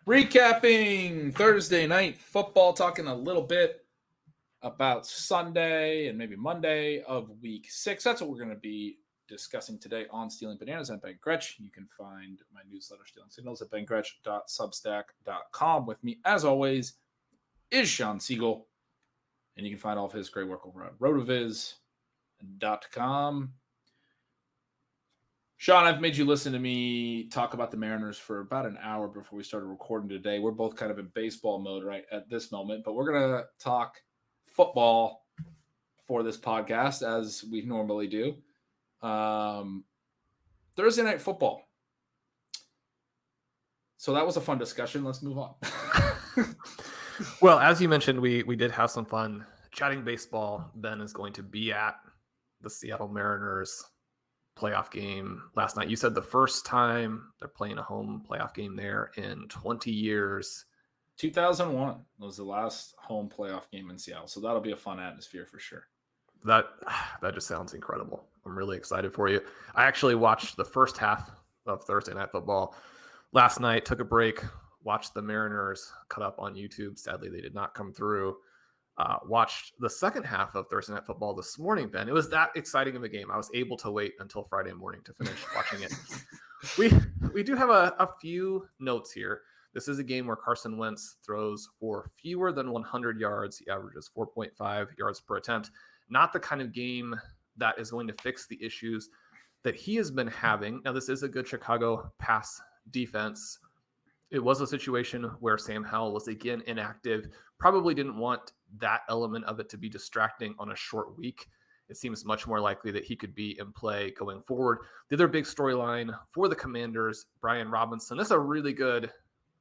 Recapping Thursday night football, talking a little bit about Sunday and maybe Monday of week 6. That's what we're going to be discussing today on Stealing Bananas at Ben Gretch. You can find my newsletter, Stealing Signals, at bengretch.substack.com. With me, as always, is Shawn Siegele. And you can find all of his great work over at RotoViz.com. Shawn, I've made you listen to me talk about the Mariners for about an hour before we started recording today. We're both kind of in baseball mode right at this moment, but we're going to talk football for this podcast as we normally do. Thursday night football. So that was a fun discussion. Let's move on. Well, as you mentioned, we did have some fun chatting baseball. Ben is going to be at the Seattle Mariners playoff game last night. You said the first time they're playing a home playoff game there in 20 years. 2001 was the last home playoff game in Seattle. So that'll be a fun atmosphere for sure. That just sounds incredible. I'm really excited for you. I actually watched the first half of Thursday Night Football last night, took a break, watched the Mariners cut up on YouTube. Sadly, they did not come through. Watched the second half of Thursday Night Football this morning, Ben. It was that exciting of a game. I was able to wait until Friday morning to finish watching it. We do have a few notes here. This is a game where Carson Wentz throws for fewer than 100 yards. He averages 4.5 yards per attempt. Not the kind of game that is going to fix the issues that he has been having. Now, this is a good Chicago pass defense. It was a situation where Sam Howell was again inactive. Probably didn't want that element of it to be distracting on a short week. It seems much more likely that he could be in play going forward. The other big storyline for the Commanders, Brian Robinson. This is a really good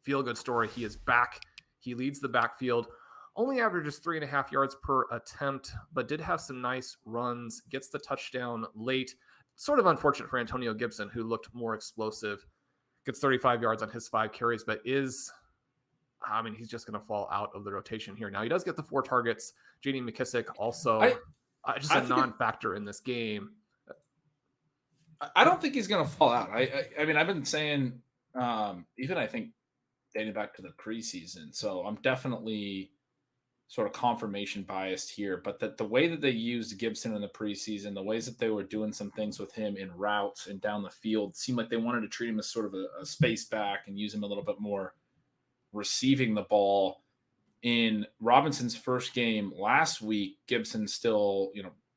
feel-good story. He is back. He leads the backfield. Only averages 3.5 yards per attempt, but did have some nice runs. Gets the touchdown late. Sort of unfortunate for Antonio Gibson, who looked more explosive. Gets 35 yards on his 5 carries, but he's just going to fall out of the rotation here. Now, he does get the 4 targets. J.D. McKissick also just a non-factor in this game. I don't think he's going to fall out. I mean, I've been saying, even I think dating back to the preseason, so I'm definitely sort of confirmation biased here, but the way that they used Gibson in the preseason, the ways that they were doing some things with him in routes and down the field, seemed like they wanted to treat him as sort of a space back and use him a little bit more receiving the ball. In Robinson's first game last week, Gibson still,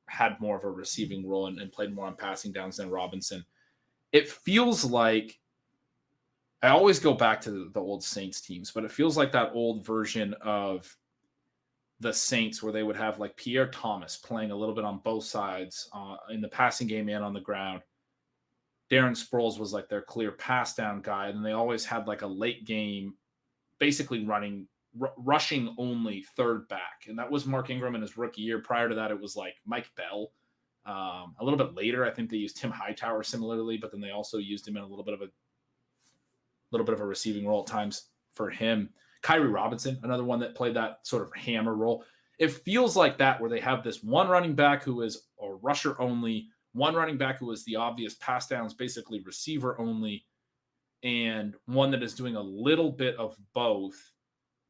had more of a receiving role and played more on passing downs than Robinson. It feels like, I always go back to the old Saints teams, but it feels like that old version of the Saints where they would have like Pierre Thomas playing a little bit on both sides in the passing game and on the ground. Darren Sproles was like their clear pass down guy. And they always had like a late game, basically rushing only third back. And that was Mark Ingram in his rookie year. Prior to that, it was like Mike Bell. A little bit later, I think they used Tim Hightower similarly, but then they also used him in a little bit of a receiving role at times for him. Kyrie Robinson, another one that played that sort of hammer role. It feels like that where they have this one running back who is a rusher only, one running back who is the obvious pass downs, basically receiver only, and one that is doing a little bit of both,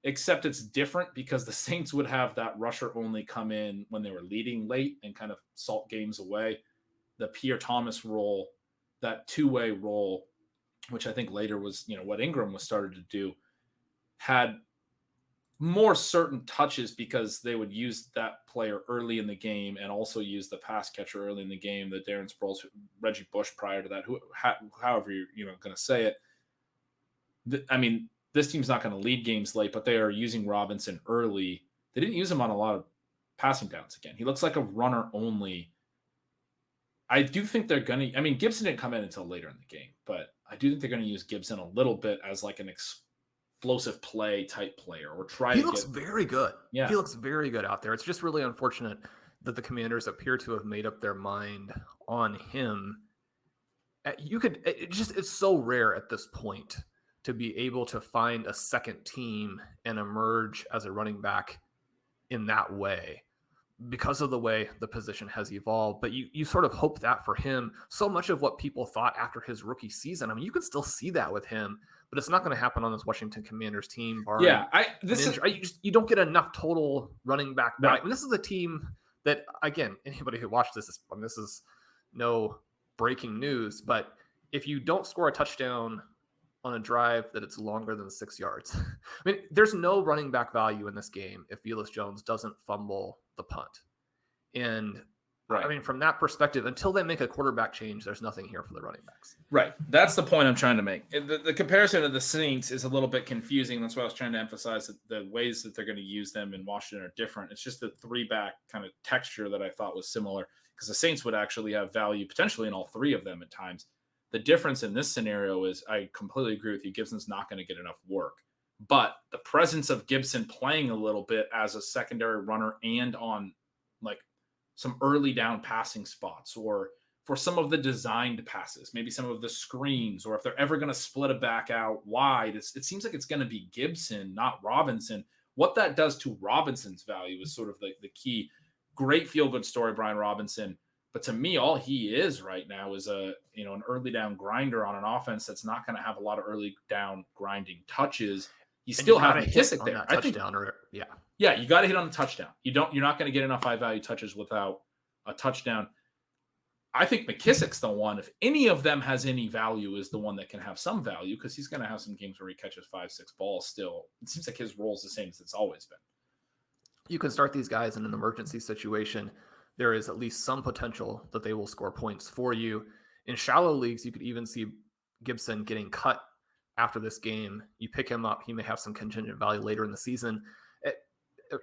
except it's different because the Saints would have that rusher only come in when they were leading late and kind of salt games away. The Pierre Thomas role, that two-way role, which I think later was, what Ingram was started to do, had more certain touches because they would use that player early in the game and also use the pass catcher early in the game, the Darren Sproles, Reggie Bush prior to that, however you're going to say it. This team's not going to lead games late, but they are using Robinson early. They didn't use him on a lot of passing downs again. He looks like a runner only. I do think they're going to – Gibson didn't come in until later in the game, but I do think they're going to use Gibson a little bit as like an explosive play type player or try. He looks very good. Yeah. He looks very good out there. It's just really unfortunate that the Commanders appear to have made up their mind on him. It's so rare at this point to be able to find a second team and emerge as a running back in that way because of the way the position has evolved. But you sort of hope that for him. So much of what people thought after his rookie season, I mean, you can still see that with him, but it's not going to happen on this Washington Commanders team. Barring you don't get enough total running back value. Right. And this is a team that, again, anybody who watched this this is no breaking news, but if you don't score a touchdown on a drive that it's longer than 6 yards, I mean, there's no running back value in this game if Velus Jones doesn't fumble the punt. And I mean, from that perspective, until they make a quarterback change, there's nothing here for the running backs. Right. That's the point I'm trying to make. The comparison to the Saints is a little bit confusing. That's why I was trying to emphasize that the ways that they're going to use them in Washington are different. It's just the 3-back kind of texture that I thought was similar, because the Saints would actually have value potentially in all 3 of them at times. The difference in this scenario is, I completely agree with you, Gibson's not going to get enough work. But the presence of Gibson playing a little bit as a secondary runner and on like some early down passing spots, or for some of the designed passes, maybe some of the screens, or if they're ever going to split a back out wide, it seems like it's going to be Gibson, not Robinson. What that does to Robinson's value is sort of the key. Great feel-good story, Brian Robinson. But to me, all he is right now is an early down grinder on an offense that's not going to have a lot of early down grinding touches. You still have McKissick there. I think, yeah, you got to hit on the touchdown. You're not going to get enough high value touches without a touchdown. I think McKissick's the one, if any of them has any value, is the one that can have some value, because he's going to have some games where he catches 5-6 balls still. It seems like his role is the same as it's always been. You can start these guys in an emergency situation. There is at least some potential that they will score points for you. In shallow leagues, you could even see Gibson getting cut after this game. You pick him up, he may have some contingent value later in the season.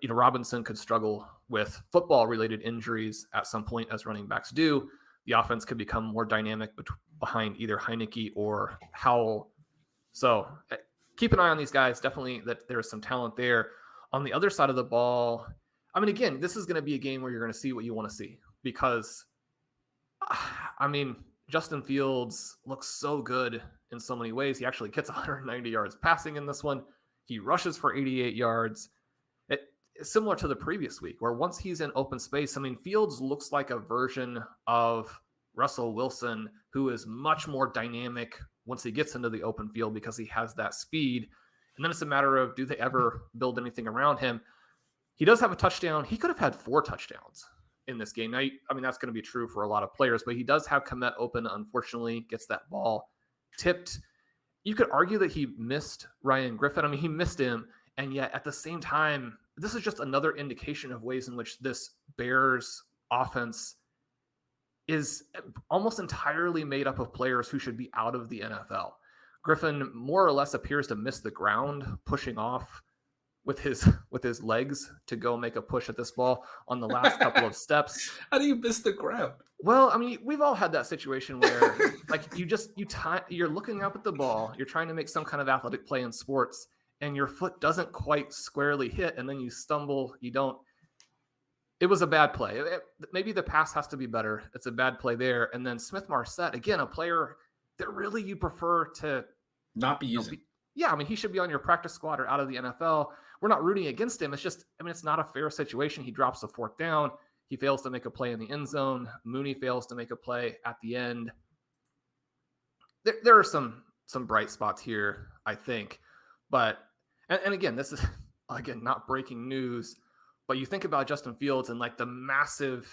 Robinson could struggle with football-related injuries at some point, as running backs do. The offense could become more dynamic behind either Heineke or Howell. So keep an eye on these guys. Definitely that there's some talent there. On the other side of the ball, I mean, again, this is going to be a game where you're going to see what you want to see, because, I mean, Justin Fields looks so good in so many ways. He actually gets 190 yards passing in this one. He rushes for 88 yards. It's similar to the previous week, where once he's in open space, I mean, Fields looks like a version of Russell Wilson, who is much more dynamic once he gets into the open field, because he has that speed. And then it's a matter of, do they ever build anything around him? He does have a touchdown. He could have had 4 touchdowns in this game. Now, I mean, that's going to be true for a lot of players, but he does have Kmet open. Unfortunately, gets that ball tipped. You could argue that he missed Ryan Griffin. I mean, he missed him. And yet at the same time, this is just another indication of ways in which this Bears offense is almost entirely made up of players who should be out of the NFL. Griffin more or less appears to miss the ground, pushing off with his legs to go make a push at this ball on the last couple of steps. How do you miss the ground? Well, I mean, we've all had that situation where like you're looking up at the ball, you're trying to make some kind of athletic play in sports, and your foot doesn't quite squarely hit, and then you stumble. It was a bad play. Maybe the pass has to be better. It's a bad play there. And then Smith Marset, again, a player that really you prefer to not be using. Yeah, I mean, he should be on your practice squad or out of the NFL. We're not rooting against him. It's just, I mean, it's not a fair situation. He drops the 4th down. He fails to make a play in the end zone. Mooney fails to make a play at the end. There are some bright spots here, I think. But, and again, this is, again, not breaking news, but you think about Justin Fields and like the massive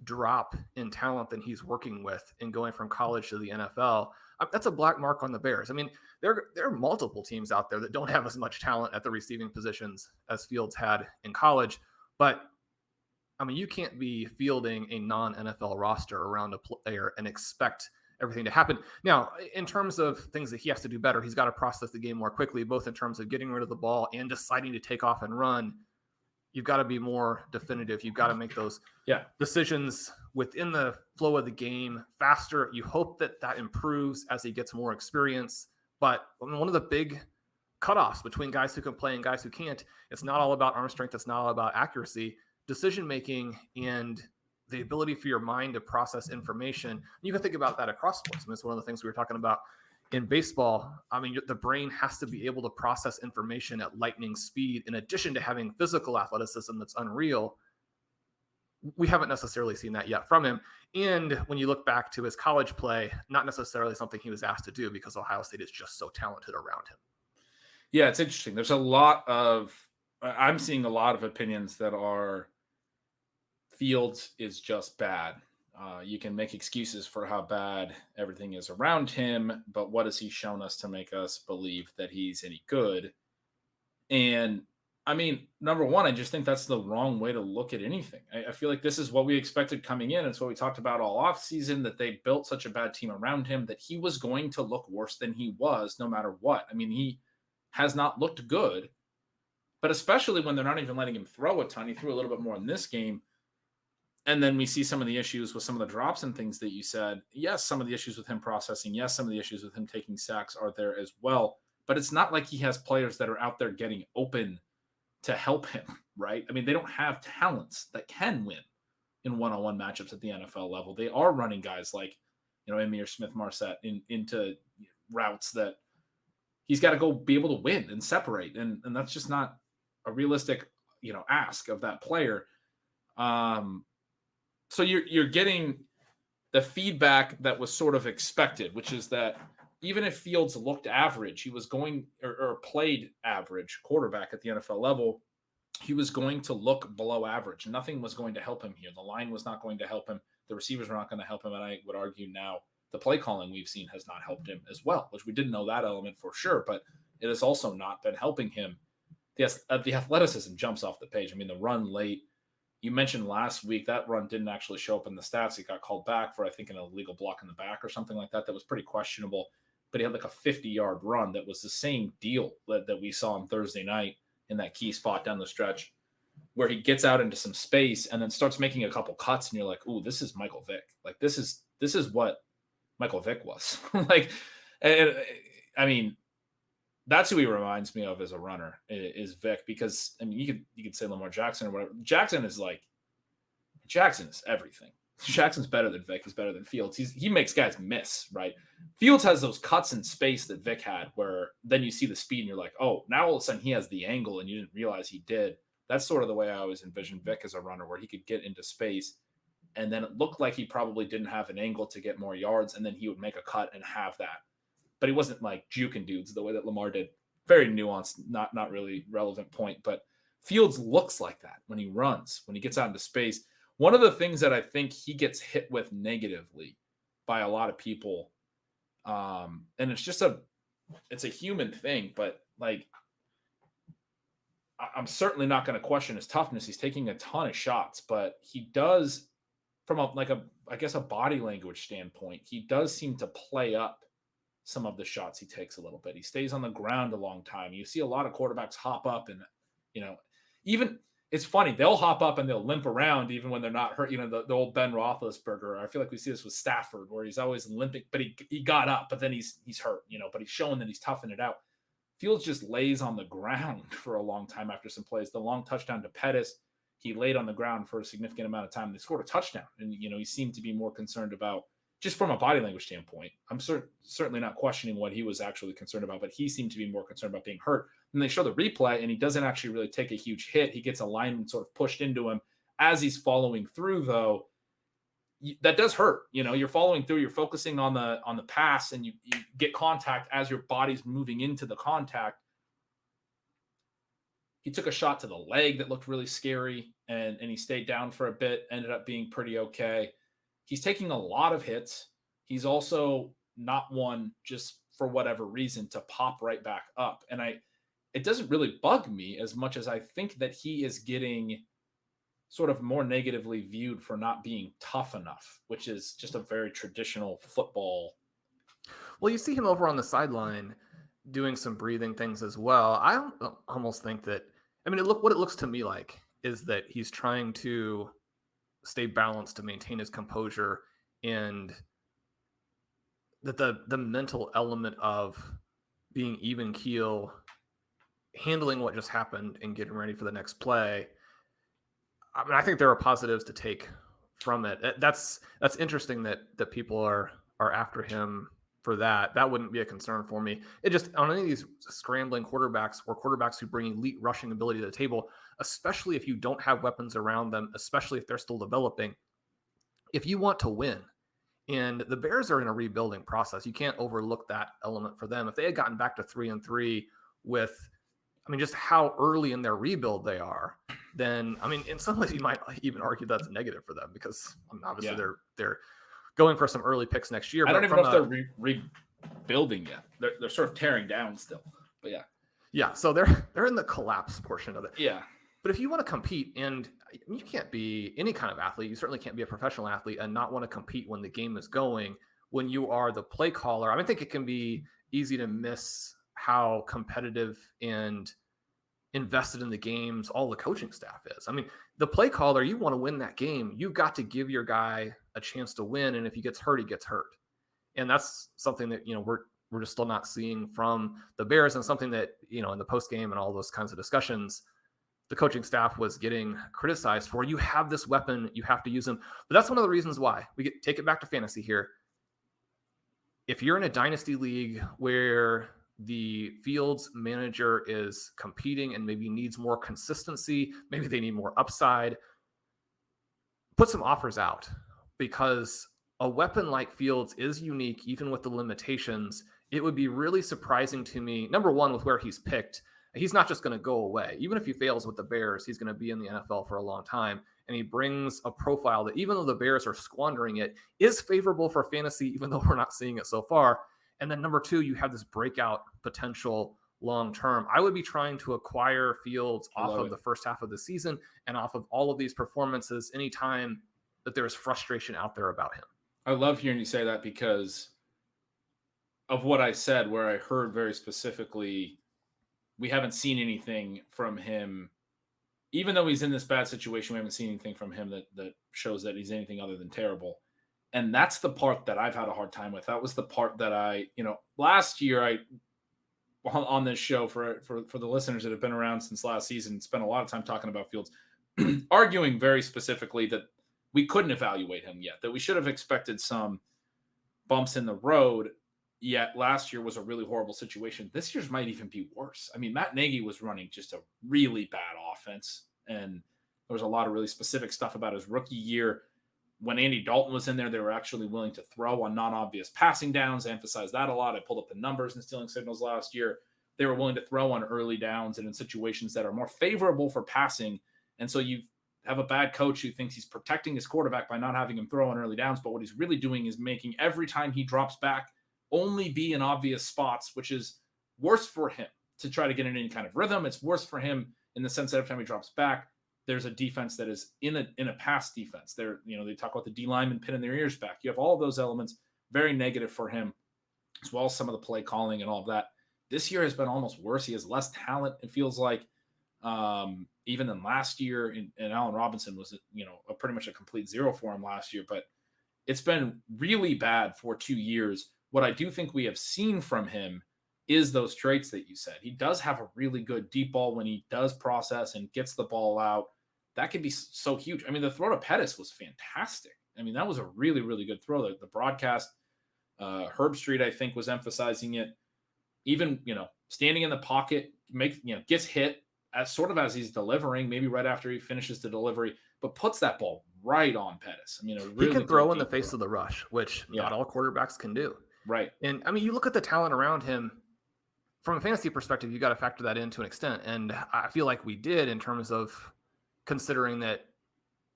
drop in talent that he's working with in going from college to the NFL. That's a black mark on the Bears. I mean, there are multiple teams out there that don't have as much talent at the receiving positions as Fields had in college. But, I mean, you can't be fielding a non-NFL roster around a player and expect everything to happen. Now, in terms of things that he has to do better, he's got to process the game more quickly, both in terms of getting rid of the ball and deciding to take off and run. You've got to be more definitive. You've got to make those decisions within the flow of the game faster. You hope that improves as he gets more experience. But one of the big cutoffs between guys who can play and guys who can't, it's not all about arm strength. It's not all about accuracy. Decision-making and the ability for your mind to process information. You can think about that across sports. I mean, it's one of the things we were talking about in baseball. I mean, the brain has to be able to process information at lightning speed, in addition to having physical athleticism that's unreal. we haven't necessarily seen that yet from him. And when you look back to his college play, not necessarily something he was asked to do because Ohio State is just so talented around him. Yeah, it's interesting. I'm seeing a lot of opinions that are Fields is just bad. You can make excuses for how bad everything is around him, but what has he shown us to make us believe that he's any good? And I mean, number one, I just think that's the wrong way to look at anything. I feel like this is what we expected coming in. It's what we talked about all offseason, that they built such a bad team around him that he was going to look worse than he was no matter what. I mean, he has not looked good, but especially when they're not even letting him throw a ton. He threw a little bit more in this game. And then we see some of the issues with some of the drops and things that you said. Yes, some of the issues with him processing. Yes, some of the issues with him taking sacks are there as well. But it's not like he has players that are out there getting open to help him, right? I mean, they don't have talents that can win in one-on-one matchups at the NFL level. They are running guys like, Emir Smith-Marset into routes that he's got to go be able to win and separate. And that's just not a realistic, ask of that player. So you're getting the feedback that was sort of expected, which is that even if Fields looked average, he was going or played average quarterback at the NFL level, he was going to look below average. Nothing was going to help him here. The line was not going to help him. The receivers were not going to help him. And I would argue now the play calling we've seen has not helped him as well, which we didn't know that element for sure, but it has also not been helping him. The athleticism jumps off the page. I mean, the run late, you mentioned last week that run didn't actually show up in the stats. He got called back for, I think, an illegal block in the back or something like that. That was pretty questionable. But he had like a 50-yard run that was the same deal that we saw on Thursday night in that key spot down the stretch where he gets out into some space and then starts making a couple cuts. And you're like, ooh, this is Michael Vick. Like, this is what Michael Vick was. I mean, that's who he reminds me of as a runner is Vick, because I mean, you could say Lamar Jackson or whatever. Jackson is everything. Jackson's better than Vick. He's better than Fields. He makes guys miss, right? Fields has those cuts in space that Vick had where then you see the speed and you're like, oh, now all of a sudden he has the angle and you didn't realize he did. That's sort of the way I always envisioned Vick as a runner, where he could get into space and then it looked like he probably didn't have an angle to get more yards, and then he would make a cut and have that. But he wasn't like juking dudes the way that Lamar did. Very nuanced, not really relevant point. But Fields looks like that when he runs, when he gets out into space. One of the things that I think he gets hit with negatively by a lot of people, and it's a human thing, but like, I'm certainly not going to question his toughness. He's taking a ton of shots, but he does, from a body language standpoint, he does seem to play up some of the shots he takes a little bit. He stays on the ground a long time. You see a lot of quarterbacks hop up and, even it's funny. They'll hop up and they'll limp around even when they're not hurt. The old Ben Roethlisberger. I feel like we see this with Stafford, where he's always limping, but he got up, but then he's hurt, but he's showing that he's toughing it out. Fields just lays on the ground for a long time after some plays. The long touchdown to Pettis, he laid on the ground for a significant amount of time. They scored a touchdown, and he seemed to be more concerned about, just from a body language standpoint. I'm certainly not questioning what he was actually concerned about, but he seemed to be more concerned about being hurt. And they show the replay, and he doesn't actually really take a huge hit. He gets a lineman sort of pushed into him as he's following through, though. That does hurt. You're following through, you're focusing on the pass, and you get contact as your body's moving into the contact. He took a shot to the leg that looked really scary, and he stayed down for a bit, ended up being pretty okay. He's taking a lot of hits. He's also not one, just for whatever reason, to pop right back up. And it doesn't really bug me as much as I think that he is getting sort of more negatively viewed for not being tough enough, which is just a very traditional football. Well, you see him over on the sideline doing some breathing things as well. I almost think that, what it looks to me like is that he's trying to stay balanced to maintain his composure, and that the mental element of being even keel, handling what just happened and getting ready for the next play. I think there are positives to take from it. That's interesting that people are after him for that. That wouldn't be a concern for me. It just, on any of these scrambling quarterbacks or quarterbacks who bring elite rushing ability to the table, especially if you don't have weapons around them, especially if they're still developing, if you want to win, and the Bears are in a rebuilding process, you can't overlook that element for them. If they had gotten back to 3-3 with, I mean, just how early in their rebuild they are, then, I mean, in some ways you might even argue that's a negative for them, because obviously they're going for some early picks next year. I don't even know if they're rebuilding yet. They're sort of tearing down still. But yeah. So they're in the collapse portion of it. Yeah. But if you want to compete, and you can't be any kind of athlete, you certainly can't be a professional athlete and not want to compete when the game is going, when you are the play caller. I think it can be easy to miss how competitive and invested in the games all the coaching staff is. I mean, the play caller, you want to win that game, you've got to give your guy a chance to win. And if he gets hurt, he gets hurt. And that's something that, we're just still not seeing from the Bears, and something that, in the post game and all those kinds of discussions, the coaching staff was getting criticized for. You have this weapon, you have to use them. But that's one of the reasons why we take it back to fantasy here. If you're in a dynasty league where the Fields manager is competing and maybe needs more consistency, maybe they need more upside, put some offers out, because a weapon like Fields is unique, even with the limitations. It would be really surprising to me, number one, with where he's picked. He's not just going to go away. Even if he fails with the Bears, he's going to be in the NFL for a long time. And he brings a profile that, even though the Bears are squandering it, is favorable for fantasy, even though we're not seeing it so far. And then number two, you have this breakout potential long term. I would be trying to acquire Fields off of the first half of the season and off of all of these performances anytime that there's frustration out there about him. I love hearing you say that, because of what I said, where I heard very specifically, we haven't seen anything from him. Even though he's in this bad situation, we haven't seen anything from him that shows that he's anything other than terrible. And that's the part that I've had a hard time with. That was the part that last year on this show, for the listeners that have been around since last season, spent a lot of time talking about Fields, arguing very specifically that we couldn't evaluate him yet, that we should have expected some bumps in the road. Yet last year was a really horrible situation. This year's might even be worse. I mean, Matt Nagy was running just a really bad offense, and there was a lot of really specific stuff about his rookie year. When Andy Dalton was in there, they were actually willing to throw on non-obvious passing downs. I emphasized that a lot. I pulled up the numbers in stealing signals last year. They were willing to throw on early downs and in situations that are more favorable for passing. And so you have a bad coach who thinks he's protecting his quarterback by not having him throw on early downs, but what he's really doing is making every time he drops back only be in obvious spots, which is worse for him to try to get in any kind of rhythm. It's worse for him in the sense that every time he drops back, there's a defense that is in a pass defense. They talk about the D linemen pinning their ears back. You have all of those elements, very negative for him, as well as some of the play calling and all of that. This year has been almost worse. He has less talent, it feels like, even than last year. And Allen Robinson was, pretty much a complete zero for him last year. But it's been really bad for 2 years. What I do think we have seen from him is those traits that you said. He does have a really good deep ball when he does process and gets the ball out. That can be so huge. I mean, the throw to Pettis was fantastic. I mean, that was a really, really good throw. The broadcast, Herb Street, I think, was emphasizing it. Even, standing in the pocket, gets hit as he's delivering, maybe right after he finishes the delivery, but puts that ball right on Pettis. I mean, really he can throw in the face of the rush, which not all quarterbacks can do. Right. And I mean, you look at the talent around him from a fantasy perspective, you got to factor that in to an extent. And I feel like we did, in terms of considering that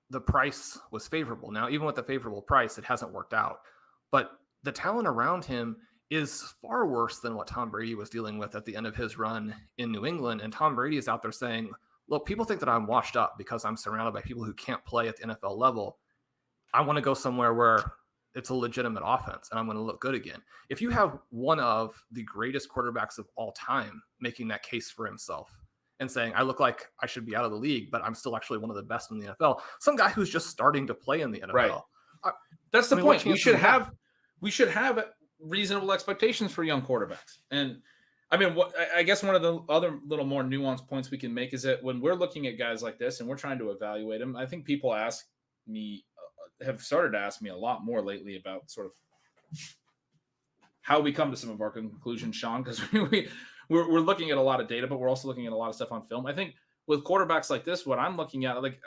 the price was favorable. Now, even with the favorable price, it hasn't worked out. But the talent around him is far worse than what Tom Brady was dealing with at the end of his run in New England. And Tom Brady is out there saying, look, people think that I'm washed up because I'm surrounded by people who can't play at the NFL level. I want to go somewhere where it's a legitimate offense and I'm going to look good again. If you have one of the greatest quarterbacks of all time making that case for himself and saying, I look like I should be out of the league, but I'm still actually one of the best in the NFL, some guy who's just starting to play in the NFL. Right. That's the point. We should have reasonable expectations for young quarterbacks. And I mean, I guess one of the other little more nuanced points we can make is that when we're looking at guys like this and we're trying to evaluate them, I think people have started to ask me a lot more lately about sort of how we come to some of our conclusions, Sean, because we're looking at a lot of data, but we're also looking at a lot of stuff on film. I think with quarterbacks like this, what I'm looking at, like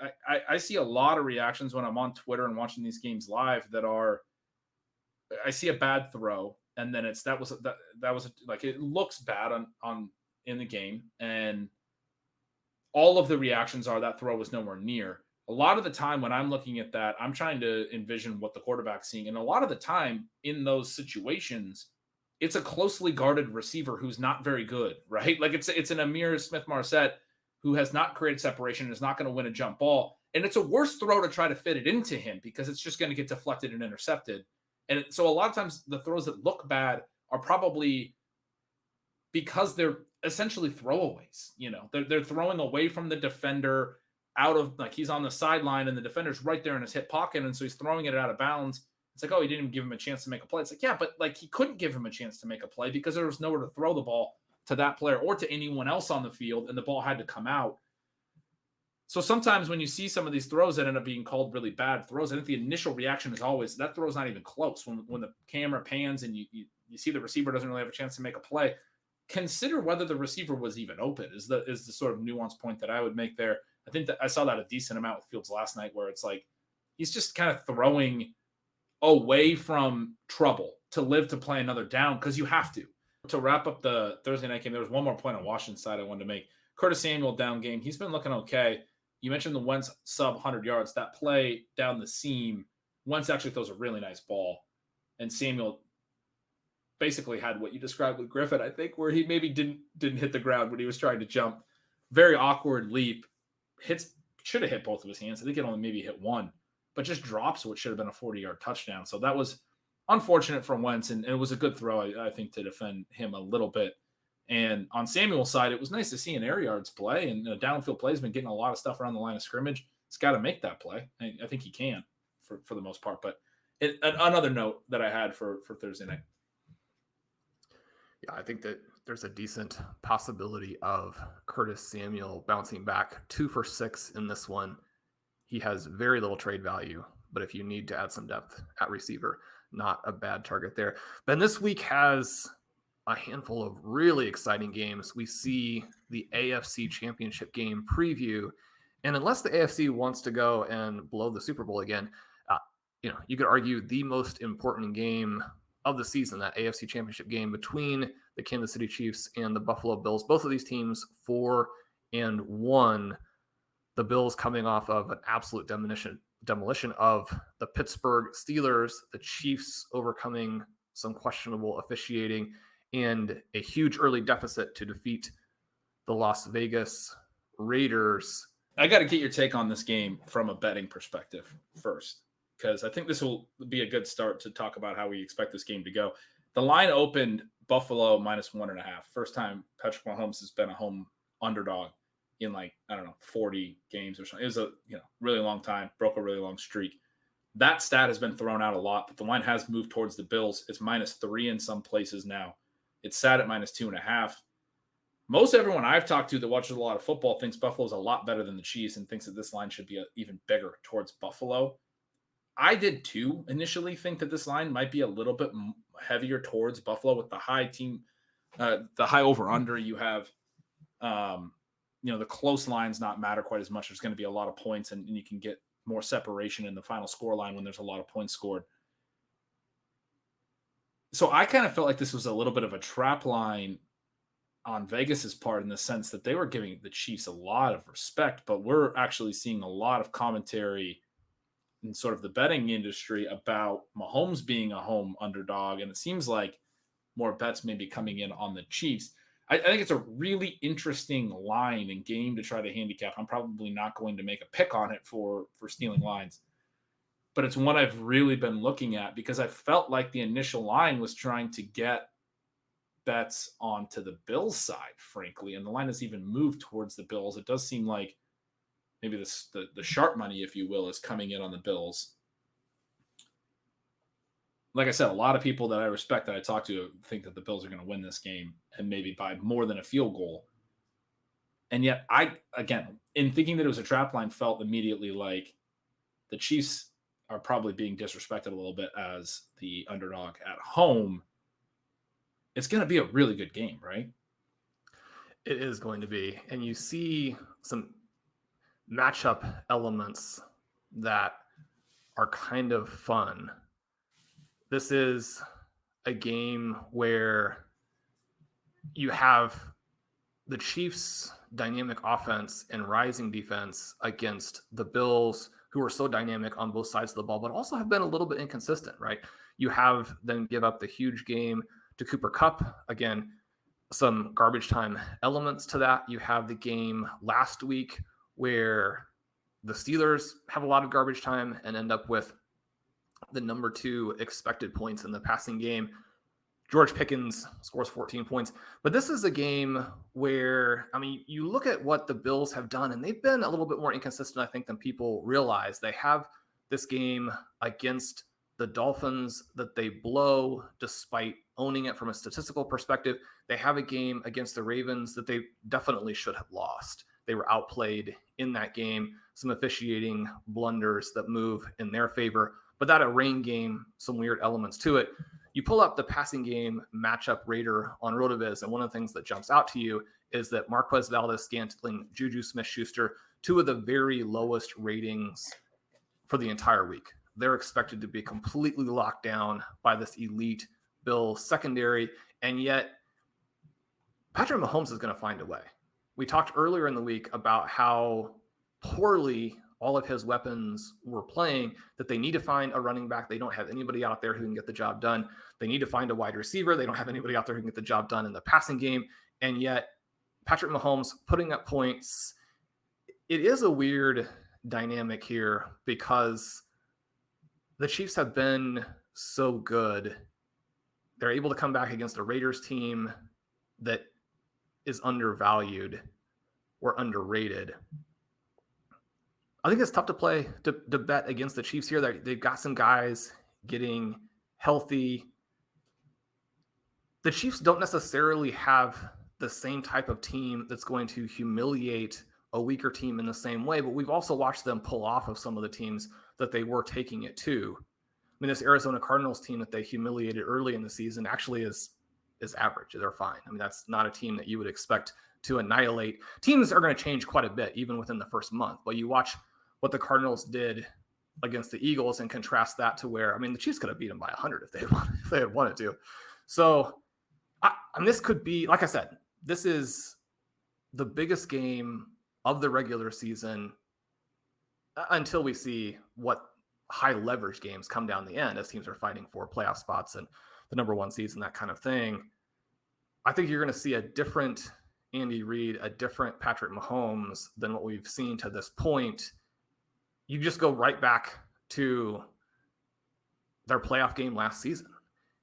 I see a lot of reactions when I'm on Twitter and watching these games live that are, I see a bad throw, and then that was like, it looks bad on in the game, and all of the reactions are that throw was nowhere near. A lot of the time when I'm looking at that, I'm trying to envision what the quarterback's seeing. And a lot of the time in those situations, it's a closely guarded receiver who's not very good, right? Like it's an Amir Smith-Marset who has not created separation and is not going to win a jump ball. And it's a worse throw to try to fit it into him because it's just going to get deflected and intercepted. And so a lot of times the throws that look bad are probably because they're essentially throwaways. They're throwing away from the defender, out of, like, he's on the sideline and the defender's right there in his hip pocket, and so he's throwing it out of bounds. It's like, oh, he didn't even give him a chance to make a play. It's like, yeah, but like he couldn't give him a chance to make a play because there was nowhere to throw the ball to that player or to anyone else on the field, and the ball had to come out. So sometimes when you see some of these throws that end up being called really bad throws, I think the initial reaction is always that throw's not even close. When the camera pans and you see the receiver doesn't really have a chance to make a play, consider whether the receiver was even open is the sort of nuanced point that I would make there. I think that I saw that a decent amount with Fields last night, where it's like he's just kind of throwing away from trouble to live to play another down because you have to. To wrap up the Thursday night game, there was one more point on Washington's side I wanted to make. Curtis Samuel down game. He's been looking okay. You mentioned the Wentz sub 100 yards. That play down the seam, Wentz actually throws a really nice ball, and Samuel basically had what you described with Griffin, I think, where he maybe didn't hit the ground when he was trying to jump. Very awkward leap. Should have hit both of his hands. I think it only maybe hit one, but just drops what should have been a 40-yard touchdown. So that was unfortunate from Wentz, and it was a good throw, I think, to defend him a little bit. And on Samuel's side, it was nice to see an air yards play, and downfield play has been getting a lot of stuff around the line of scrimmage. He's got to make that play. I think he can for the most part. But another note that I had for Thursday night. Yeah, I think that there's a decent possibility of Curtis Samuel bouncing back 2 for 6 in this one. He has very little trade value, but if you need to add some depth at receiver, not a bad target there. Ben, this week has a handful of really exciting games. We see the AFC Championship game preview, and unless the AFC wants to go and blow the Super Bowl again, you could argue the most important game of the season, that AFC Championship game between the Kansas City Chiefs and the Buffalo Bills. Both of these teams 4-1. The Bills coming off of an absolute demolition of the Pittsburgh Steelers, the Chiefs overcoming some questionable officiating, and a huge early deficit to defeat the Las Vegas Raiders. I got to get your take on this game from a betting perspective first, because I think this will be a good start to talk about how we expect this game to go. The line opened Buffalo -1.5. First time Patrick Mahomes has been a home underdog in 40 games or something. It was a really long time, broke a really long streak. That stat has been thrown out a lot, but the line has moved towards the Bills. It's -3 in some places now. It's sat at -2.5. Most everyone I've talked to that watches a lot of football thinks Buffalo's a lot better than the Chiefs and thinks that this line should be even bigger towards Buffalo. I did too initially think that this line might be a little bit heavier towards Buffalo with the high over-under. You have, the close lines not matter quite as much. There's going to be a lot of points, and you can get more separation in the final score line when there's a lot of points scored. So I kind of felt like this was a little bit of a trap line on Vegas's part in the sense that they were giving the Chiefs a lot of respect, but we're actually seeing a lot of commentary in sort of the betting industry about Mahomes being a home underdog. And it seems like more bets may be coming in on the Chiefs. I think it's a really interesting line and game to try to handicap. I'm probably not going to make a pick on it for stealing lines, but it's one I've really been looking at because I felt like the initial line was trying to get bets onto the Bills side, frankly. And the line has even moved towards the Bills. It does seem like maybe the sharp money, if you will, is coming in on the Bills. Like I said, a lot of people that I respect that I talk to think that the Bills are going to win this game and maybe by more than a field goal. And yet again, in thinking that it was a trap line, felt immediately like the Chiefs are probably being disrespected a little bit as the underdog at home. it's going to be a really good game, right? It is going to be. And you see some matchup elements that are kind of fun. This is a game where you have the Chiefs' dynamic offense and rising defense against the Bills, who are so dynamic on both sides of the ball, but also have been a little bit inconsistent, right? You have them give up the huge game to Cooper Kupp. Again, some garbage time elements to that. You have the game last week where the Steelers have a lot of garbage time and end up with the number 2 expected points in the passing game. George Pickens scores 14 points. But this is a game where, I mean, you look at what the Bills have done, and they've been a little bit more inconsistent, I think, than people realize. They have this game against the Dolphins that they blow despite owning it from a statistical perspective. They have a game against the Ravens that they definitely should have lost. They were outplayed in that game, some officiating blunders that move in their favor. But that a rain game, some weird elements to it. You pull up the passing game matchup rater on RotoViz, and one of the things that jumps out to you is that Marquez Valdes-Scantling, Juju Smith-Schuster, 2 of the very lowest ratings for the entire week. They're expected to be completely locked down by this elite Bills secondary, and yet Patrick Mahomes is going to find a way. We talked earlier in the week about how poorly all of his weapons were playing, that they need to find a running back. They don't have anybody out there who can get the job done. They need to find a wide receiver. They don't have anybody out there who can get the job done in the passing game. And yet Patrick Mahomes putting up points, it is a weird dynamic here because the Chiefs have been so good. They're able to come back against a Raiders team that is undervalued or underrated. I think it's tough to play, to bet against the Chiefs here. They've got some guys getting healthy. The Chiefs don't necessarily have the same type of team that's going to humiliate a weaker team in the same way, but we've also watched them pull off of some of the teams that they were taking it to. I mean, this Arizona Cardinals team that they humiliated early in the season actually is average. They're fine. I mean, that's not a team that you would expect to annihilate. Teams are going to change quite a bit, even within the first month. But you watch what the Cardinals did against the Eagles and contrast that to where, I mean, the Chiefs could have beat them by 100 if they had wanted to. So, and this could be, like I said, this is the biggest game of the regular season until we see what high leverage games come down the end as teams are fighting for playoff spots and the number 1 season, that kind of thing. I think you're going to see a different Andy Reid, a different Patrick Mahomes than what we've seen to this point. You just go right back to their playoff game last season,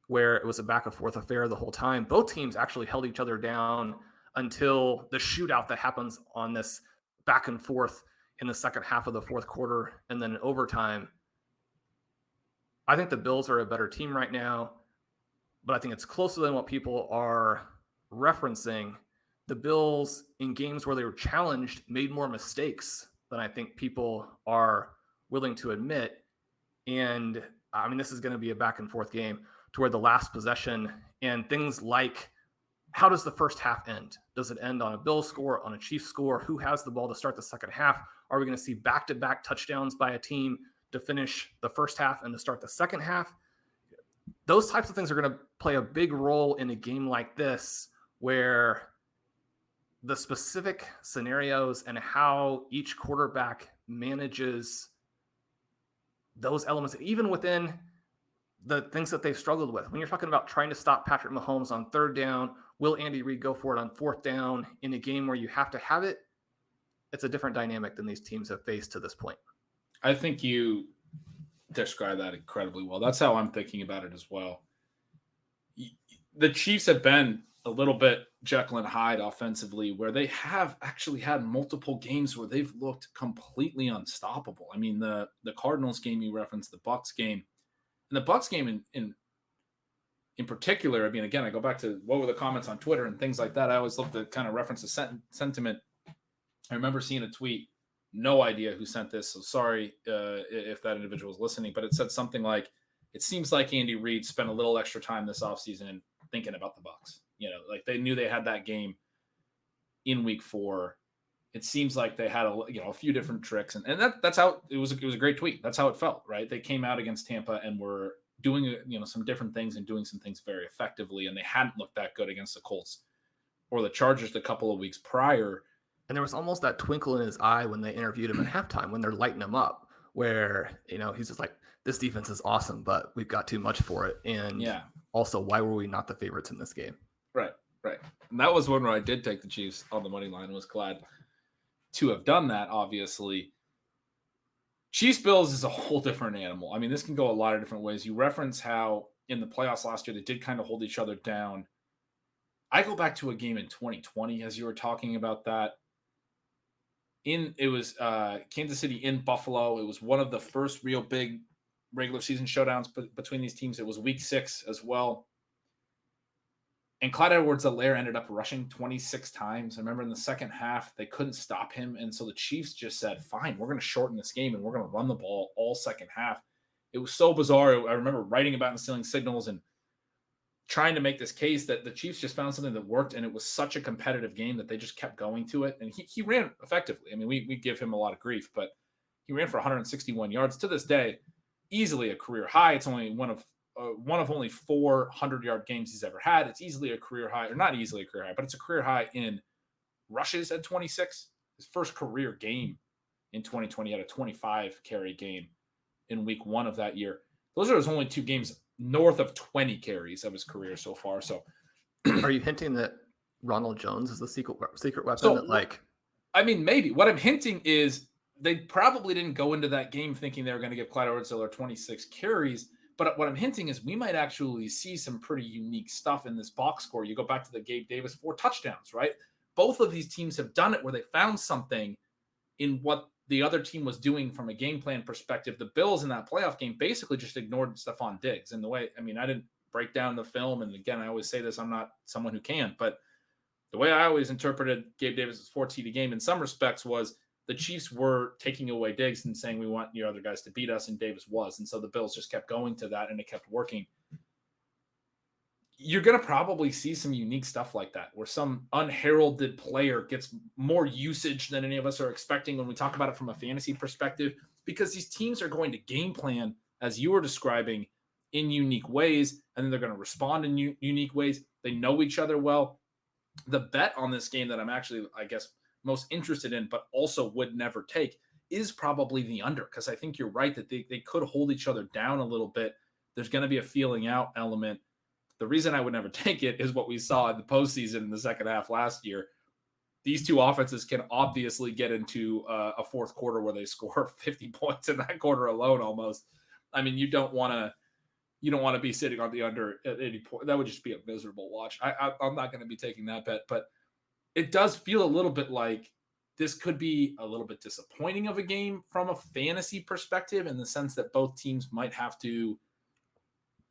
where it was a back and forth affair the whole time. Both teams actually held each other down until the shootout that happens on this back and forth in the second half of the fourth quarter and then in overtime. I think the Bills are a better team right now, but I think it's closer than what people are referencing. The Bills, in games where they were challenged, made more mistakes than I think people are willing to admit. And I mean, this is going to be a back and forth game to where the last possession and things like, how does the first half end? Does it end on a Bills score, on a Chiefs score? Who has the ball to start the second half? Are we going to see back-to-back touchdowns by a team to finish the first half and to start the second half? Those types of things are going to play a big role in a game like this, where the specific scenarios and how each quarterback manages those elements, even within the things that they've struggled with. When you're talking about trying to stop Patrick Mahomes on third down, will Andy Reid go for it on fourth down in a game where you have to have it? It's a different dynamic than these teams have faced to this point. I think you describe that incredibly well. That's how I'm thinking about it as well. The Chiefs have been a little bit Jekyll and Hyde offensively, where they have actually had multiple games where they've looked completely unstoppable. I mean, the Cardinals game you referenced, the Bucs game, and the Bucs game in particular. I mean, again, I go back to what were the comments on Twitter and things like that. I always love to kind of reference the sentiment. I remember seeing a tweet, no idea who sent this, so sorry if that individual was listening, but it said something like, it seems like Andy Reid spent a little extra time this offseason thinking about the Bucs. Like they knew they had that game in week 4. It seems like they had a few different tricks, and that's how it was. It was a great tweet. That's how it felt, right? They came out against Tampa and were doing some different things and doing some things very effectively, and they hadn't looked that good against the Colts or the Chargers a couple of weeks prior. And there was almost that twinkle in his eye when they interviewed him at halftime, when they're lighting him up, where, he's just like, this defense is awesome, but we've got too much for it. And also, why were we not the favorites in this game? Right. And that was one where I did take the Chiefs on the money line. Was glad to have done that, obviously. Chiefs-Bills is a whole different animal. I mean, this can go a lot of different ways. You reference how in the playoffs last year, they did kind of hold each other down. I go back to a game in 2020 as you were talking about that. It was Kansas City in Buffalo. It was one of the first real big regular season showdowns between these teams. It was week 6 as well. And Clyde Edwards-Helaire ended up rushing 26 times. I remember in the second half, they couldn't stop him. And so the Chiefs just said, fine, we're going to shorten this game and we're going to run the ball all second half. It was so bizarre. I remember writing about it and stealing signals and trying to make this case that the Chiefs just found something that worked, and it was such a competitive game that they just kept going to it. And he ran effectively. I mean, we give him a lot of grief, but he ran for 161 yards. To this day, easily a career high. It's only one of only 400-yard games he's ever had. It's easily a career high, or not easily a career high, but it's a career high in rushes at 26. His first career game in 2020 had a 25-carry game in week 1 of that year. Those are his only 2 games north of 20 carries of his career so far. So, are you hinting that Ronald Jones is the secret weapon? I mean, maybe. What I'm hinting is they probably didn't go into that game thinking they were going to give Clyde Edwards-Helaire 26 carries. But what I'm hinting is we might actually see some pretty unique stuff in this box score. You go back to the Gabe Davis 4 touchdowns, right? Both of these teams have done it where they found something in what the other team was doing from a game plan perspective. The Bills in that playoff game basically just ignored Stephon Diggs. And I didn't break down the film. And again, I always say this, I'm not someone who can, but the way I always interpreted Gabe Davis's 4 TD game in some respects was the Chiefs were taking away Diggs and saying, we want your other guys to beat us, and Davis was. And so the Bills just kept going to that, and it kept working. You're going to probably see some unique stuff like that, where some unheralded player gets more usage than any of us are expecting when we talk about it from a fantasy perspective, because these teams are going to game plan, as you were describing, in unique ways, and then they're going to respond in unique ways. They know each other well. The bet on this game that I'm actually, I guess, most interested in, but also would never take, is probably the under, because I think you're right that they could hold each other down a little bit. There's going to be a feeling out element. The reason I would never take it is what we saw in the postseason in the second half last year. These two offenses can obviously get into a fourth quarter where they score 50 points in that quarter alone almost. I mean, you don't want to be sitting on the under at any point. That would just be a miserable watch. I'm not going to be taking that bet, but it does feel a little bit like this could be a little bit disappointing of a game from a fantasy perspective, in the sense that both teams might have to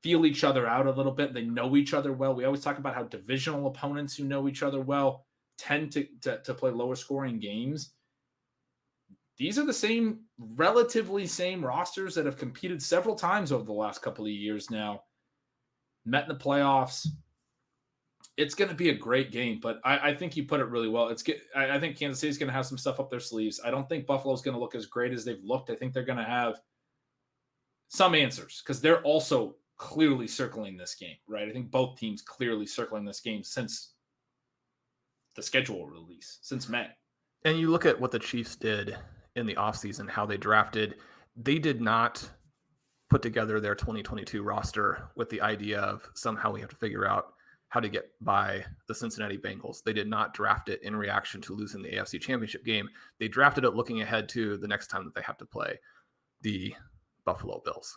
feel each other out a little bit. They know each other well. We always talk about how divisional opponents who know each other well tend to play lower scoring games. These are the relatively same rosters that have competed several times over the last couple of years now, met in the playoffs. It's going to be a great game, but I think you put it really well. I think Kansas City's going to have some stuff up their sleeves. I don't think Buffalo's going to look as great as they've looked. I think they're going to have some answers, because they're also clearly circling this game, right? I think both teams clearly circling this game since the schedule release, since May. And you look at what the Chiefs did in the offseason, how they drafted. They did not put together their 2022 roster with the idea of somehow we have to figure out how to get by the Cincinnati Bengals. They did not draft it in reaction to losing the AFC Championship game. They drafted it looking ahead to the next time that they have to play the Buffalo Bills.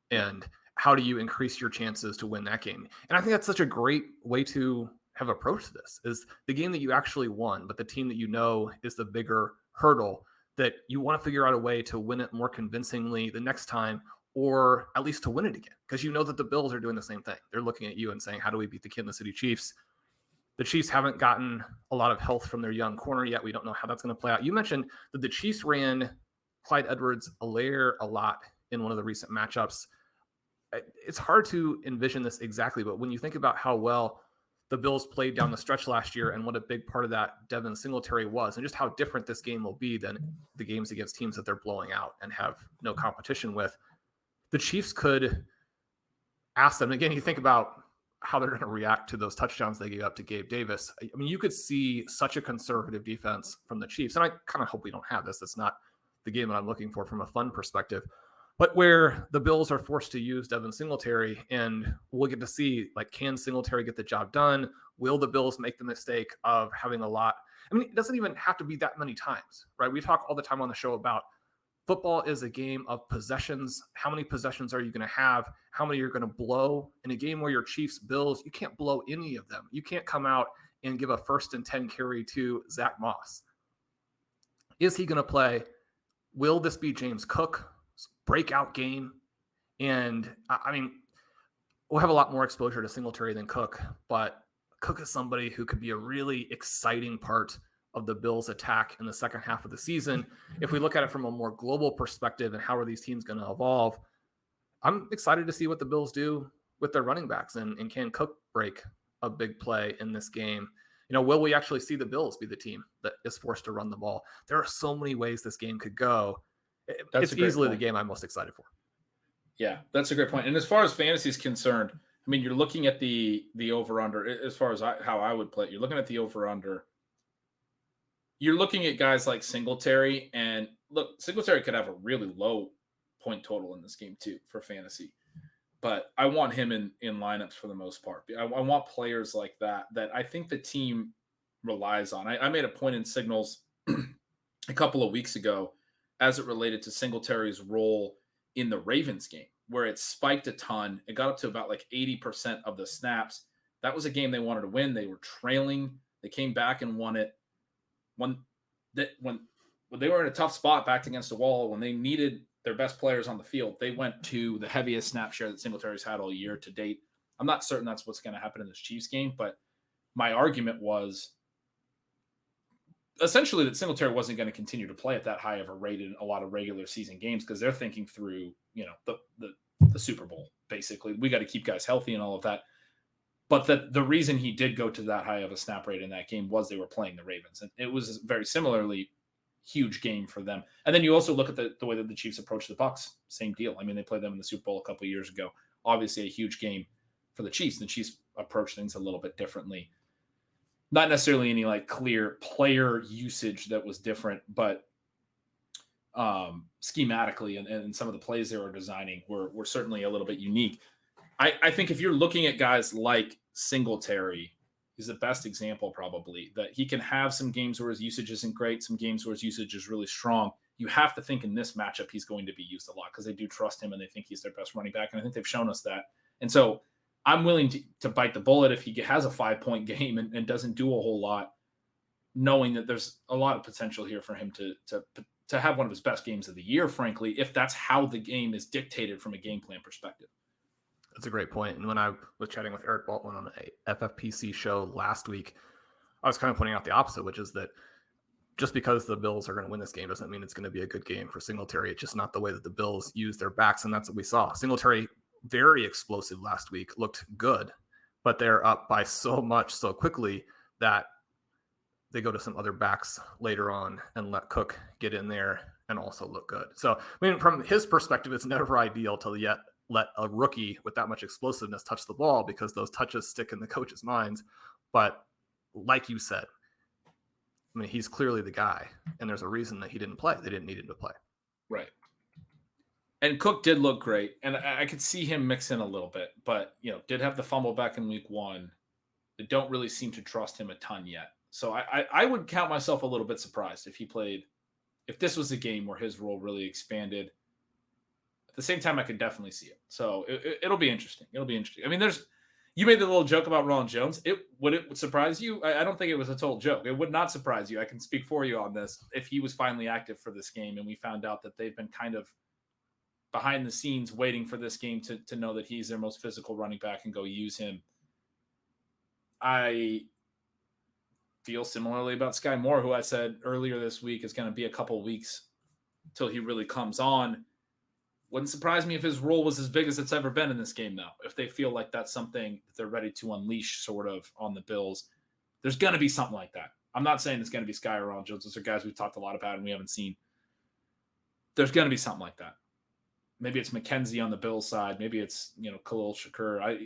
And how do you increase your chances to win that game? And I think that's such a great way to have approached this, is the game that you actually won, but the team that you know is the bigger hurdle, that you want to figure out a way to win it more convincingly the next time, or at least to win it again. Because you know that the Bills are doing the same thing. They're looking at you and saying, how do we beat the Kansas City Chiefs? The Chiefs haven't gotten a lot of health from their young corner yet. We don't know how that's going to play out. You mentioned that the Chiefs ran Clyde Edwards-Helaire a lot in one of the recent matchups. it's hard to envision this exactly, but when you think about how well the Bills played down the stretch last year and what a big part of that Devin Singletary was, and just how different this game will be than the games against teams that they're blowing out and have no competition with, the Chiefs could ask them. Again, you think about how they're going to react to those touchdowns they gave up to Gabe Davis. I mean, you could see such a conservative defense from the Chiefs, and I kind of hope we don't have this. That's not the game that I'm looking for from a fun perspective. But where the Bills are forced to use Devin Singletary, and we'll get to see, like, can Singletary get the job done? Will the Bills make the mistake of having a lot? I mean, it doesn't even have to be that many times, right? We talk all the time on the show about football is a game of possessions. How many possessions are you going to have? How many you're going to blow? In a game where you're Chiefs, Bills, you can't blow any of them. You can't come out and give a 1st and 10 carry to Zach Moss. Is he going to play? Will this be James Cook's breakout game? And I mean, we'll have a lot more exposure to Singletary than Cook, but Cook is somebody who could be a really exciting part of the Bills' attack in the second half of the season. If we look at it from a more global perspective and how are these teams going to evolve, I'm excited to see what the Bills do with their running backs, and can Cook break a big play in this game? You know, will we actually see the Bills be the team that is forced to run the ball? There are so many ways this game could go. It's easily the game I'm most excited for. Yeah, that's a great point. And as far as fantasy is concerned, I mean, you're looking at the over-under. As far as how I would play it, you're looking at the over-under. You're looking at guys like Singletary, and look, Singletary could have a really low point total in this game too for fantasy. But I want him in lineups for the most part. I want players like that I think the team relies on. I made a point in Signals a couple of weeks ago as it related to Singletary's role in the Ravens game, where it spiked a ton. It got up to about like 80% of the snaps. That was a game they wanted to win. They were trailing. They came back and won it. When they were in a tough spot backed against the wall, when they needed their best players on the field, they went to the heaviest snap share that Singletary's had all year to date. I'm not certain that's what's going to happen in this Chiefs game, but my argument was essentially that Singletary wasn't going to continue to play at that high of a rate in a lot of regular season games because they're thinking through, you know, the Super Bowl. Basically, we got to keep guys healthy and all of that. But the reason he did go to that high of a snap rate in that game was they were playing the Ravens. And it was very similarly huge game for them. And then you also look at the way that the Chiefs approach the Bucs. Same deal. I mean, they played them in the Super Bowl a couple of years ago. Obviously a huge game for the Chiefs. The Chiefs approach things a little bit differently. Not necessarily any like clear player usage that was different, but schematically and some of the plays they were designing were certainly a little bit unique. I think if you're looking at guys like Singletary, he's the best example probably, that he can have some games where his usage isn't great, some games where his usage is really strong. You have to think in this matchup he's going to be used a lot because they do trust him and they think he's their best running back, and I think they've shown us that. And so I'm willing to bite the bullet if he has a 5-point game and doesn't do a whole lot, knowing that there's a lot of potential here for him to have one of his best games of the year, frankly, if that's how the game is dictated from a game plan perspective. That's a great point. And when I was chatting with Eric Baltman on a FFPC show last week, I was kind of pointing out the opposite, which is that just because the Bills are going to win this game doesn't mean it's going to be a good game for Singletary. It's just not the way that the Bills use their backs, and that's what we saw. Singletary, very explosive last week, looked good, but they're up by so much so quickly that they go to some other backs later on and let Cook get in there and also look good. So, I mean, from his perspective, it's never ideal to let a rookie with that much explosiveness touch the ball because those touches stick in the coach's minds. But like you said, I mean, he's clearly the guy, and there's a reason that he didn't play. They didn't need him to play. Right. And Cook did look great, and I could see him mix in a little bit, but, you know, did have the fumble back in week 1. They don't really seem to trust him a ton yet. So I would count myself a little bit surprised if this was a game where his role really expanded. At the same time, I could definitely see it. So it'll be interesting. It'll be interesting. I mean, you made the little joke about Ronald Jones. Would it surprise you? I don't think it was a total joke. It would not surprise you. I can speak for you on this. If he was finally active for this game and we found out that they've been kind of behind the scenes waiting for this game to know that he's their most physical running back and go use him. I feel similarly about Sky Moore, who I said earlier this week is going to be a couple weeks till he really comes on. Wouldn't surprise me if his role was as big as it's ever been in this game, though. If they feel like that's something that they're ready to unleash sort of on the Bills, there's going to be something like that. I'm not saying it's going to be Sky or Ron Jones. Those are guys we've talked a lot about and we haven't seen. There's going to be something like that. Maybe it's McKenzie on the Bills side. Maybe it's, Khalil Shakur.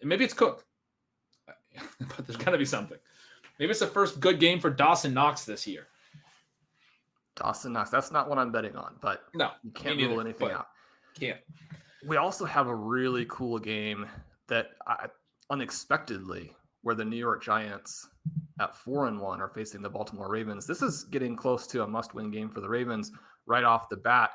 Maybe it's Cook. But there's got to be something. Maybe it's the first good game for Dawson Knox this year. Dawson Knox. That's not what I'm betting on, but no, you can't rule anything out. Can't. We also have a really cool game that unexpectedly, where the New York Giants at 4-1 are facing the Baltimore Ravens. This is getting close to a must-win game for the Ravens right off the bat.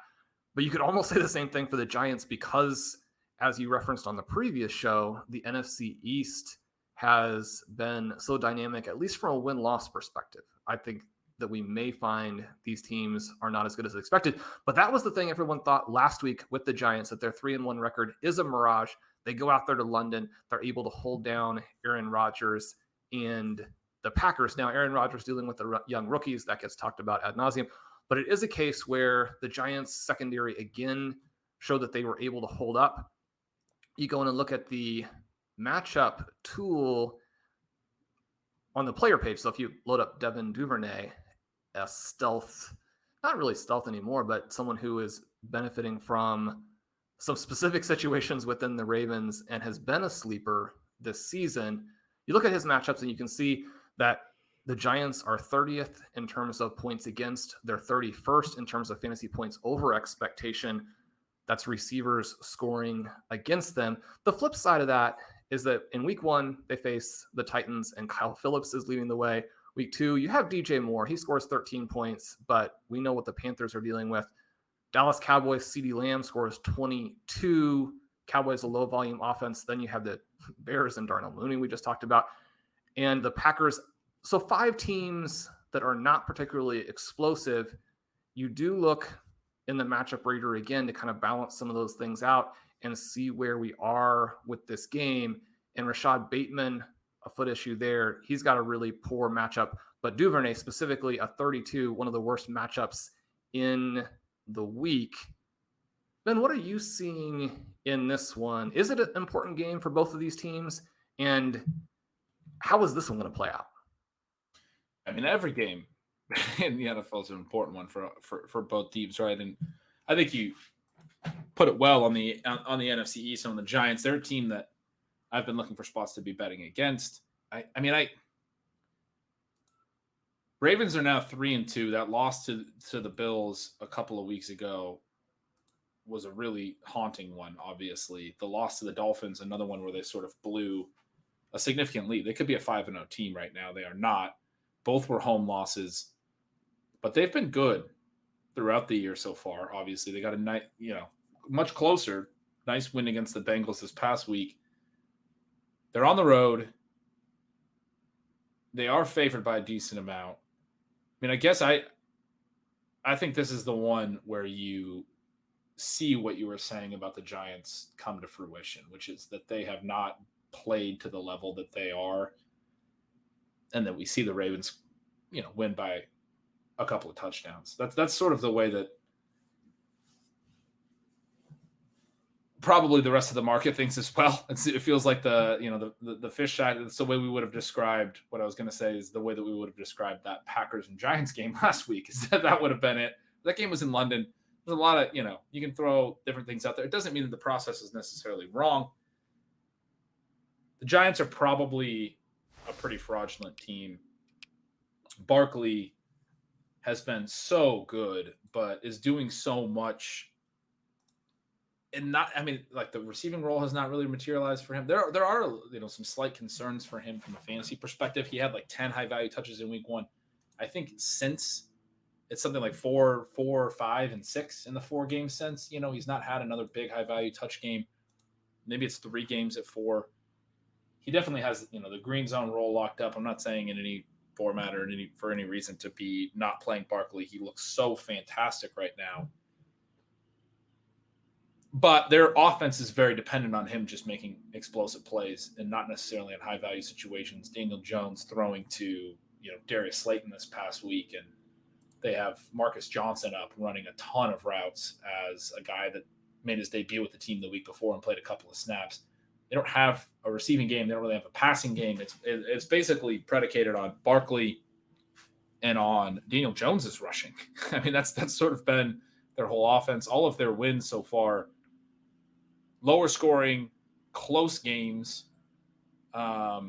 But you could almost say the same thing for the Giants because, as you referenced on the previous show, the NFC East has been so dynamic, at least from a win-loss perspective. I think that we may find these teams are not as good as expected. But that was the thing everyone thought last week with the Giants, that their 3-1 record is a mirage. They go out there to London. They're able to hold down Aaron Rodgers and the Packers. Now, Aaron Rodgers dealing with the young rookies, that gets talked about ad nauseum. But it is a case where the Giants secondary again showed that they were able to hold up. You go in and look at the matchup tool on the player page. So if you load up Devin Duvernay, a stealth, not really stealth anymore, but someone who is benefiting from some specific situations within the Ravens and has been a sleeper this season. You look at his matchups and you can see that the Giants are 30th in terms of points against. They're 31st in terms of fantasy points over expectation. That's receivers scoring against them. The flip side of that is that in week 1, they face the Titans and Kyle Phillips is leading the way. Week 2, you have DJ Moore. He scores 13 points, but we know what the Panthers are dealing with. Dallas Cowboys, CeeDee Lamb scores 22. Cowboys, a low volume offense. Then you have the Bears and Darnell Mooney we just talked about. And the Packers. So 5 teams that are not particularly explosive. You do look in the matchup rater again to kind of balance some of those things out and see where we are with this game. And Rashad Bateman, a foot issue there. He's got a really poor matchup. But Duvernay specifically, a 32, one of the worst matchups in the week. Ben, what are you seeing in this one? Is it an important game for both of these teams? And how is this one going to play out? I mean, every game in the NFL is an important one for both teams, right? And I think you put it well on the NFC East on the Giants. They're a team that I've been looking for spots to be betting against. Ravens are now 3-2. That loss to the Bills a couple of weeks ago was a really haunting one, obviously. The loss to the Dolphins, another one where they sort of blew a significant lead. They could be a 5-0 team right now. They are not. Both were home losses, but they've been good throughout the year so far. Obviously, they got a nice, much closer, nice win against the Bengals this past week. They're on the road. They are favored by a decent amount. I mean, I guess I think this is the one where you see what you were saying about the Giants come to fruition, which is that they have not played to the level that they are, and that we see the Ravens, win by a couple of touchdowns. That's sort of the way that probably the rest of the market thinks as well. It feels like the fish side. It's the way we would have described what I was going to say is the way that we would have described that Packers and Giants game last week. Is that would have been it. That game was in London. There's a lot of, you can throw different things out there. It doesn't mean that the process is necessarily wrong. The Giants are probably a pretty fraudulent team. Barkley has been so good, but is doing so much. And the receiving role has not really materialized for him. There are, some slight concerns for him from a fantasy perspective. He had 10 high value touches in week 1. I think since it's something like 4, 5, and 6 in the 4 games since, he's not had another big high value touch game. Maybe it's 3 games at 4. He definitely has, the green zone role locked up. I'm not saying in any format or for any reason to be not playing Barkley. He looks so fantastic right now. But their offense is very dependent on him just making explosive plays and not necessarily in high value situations. Daniel Jones throwing to, Darius Slayton this past week, and They have Marcus Johnson up running a ton of routes as a guy that made his debut with the team the week before and played a couple of snaps. They don't have a receiving game. They don't really have a passing game. It's basically predicated on Barkley and on Daniel Jones's rushing. I mean, that's sort of been their whole offense. All of their wins so far, lower scoring, close games. All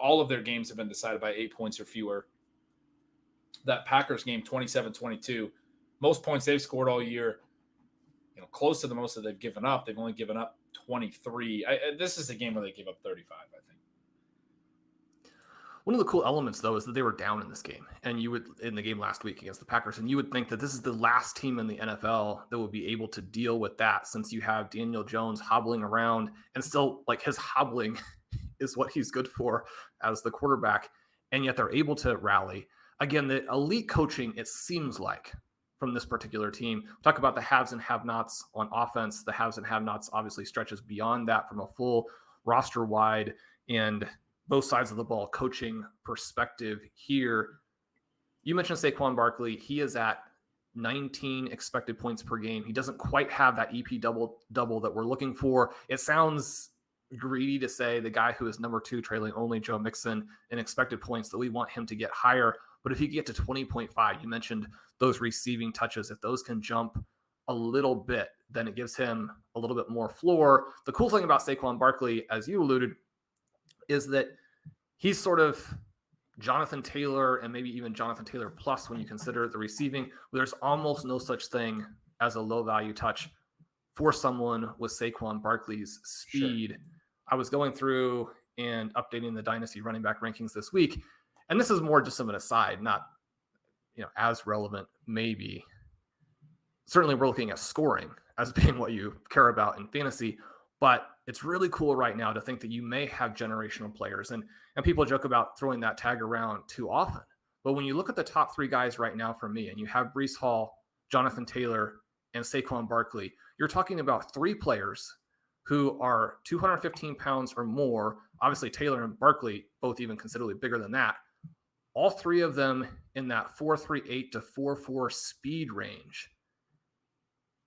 of their games have been decided by 8 points or fewer. That Packers game, 27-22, most points they've scored all year, close to the most that they've given up. They've only given up 23. This is a game where they give up 35, I think. One of the cool elements, though, is that they were down in this game, and in the game last week against the Packers, and you would think that this is the last team in the NFL that would be able to deal with that, since you have Daniel Jones hobbling around, and still, like, his hobbling is what he's good for as the quarterback, and yet they're able to rally. Again, the elite coaching, it seems like, from this particular team. Talk about the haves and have-nots on offense. The haves and have-nots obviously stretches beyond that from a full roster-wide and both sides of the ball coaching perspective here. You mentioned Saquon Barkley. He is at 19 expected points per game. He doesn't quite have that EP double that we're looking for. It sounds greedy to say the guy who is number 2, trailing only Joe Mixon in expected points, that we want him to get higher. But if you get to 20.5, you mentioned those receiving touches. If those can jump a little bit, then it gives him a little bit more floor. The cool thing about Saquon Barkley, as you alluded, is that he's sort of Jonathan Taylor and maybe even Jonathan Taylor plus when you consider the receiving. There's almost no such thing as a low-value touch for someone with Saquon Barkley's speed. Sure. I was going through and updating the Dynasty running back rankings this week, and this is more just of an aside, not as relevant maybe. Certainly we're looking at scoring as being what you care about in fantasy, but it's really cool right now to think that you may have generational players, and people joke about throwing that tag around too often. But when you look at the top 3 guys right now for me, and you have Breece Hall, Jonathan Taylor, and Saquon Barkley, you're talking about 3 players who are 215 pounds or more. Obviously, Taylor and Barkley both even considerably bigger than that. All 3 of them in that 4.38 to 4.4 speed range.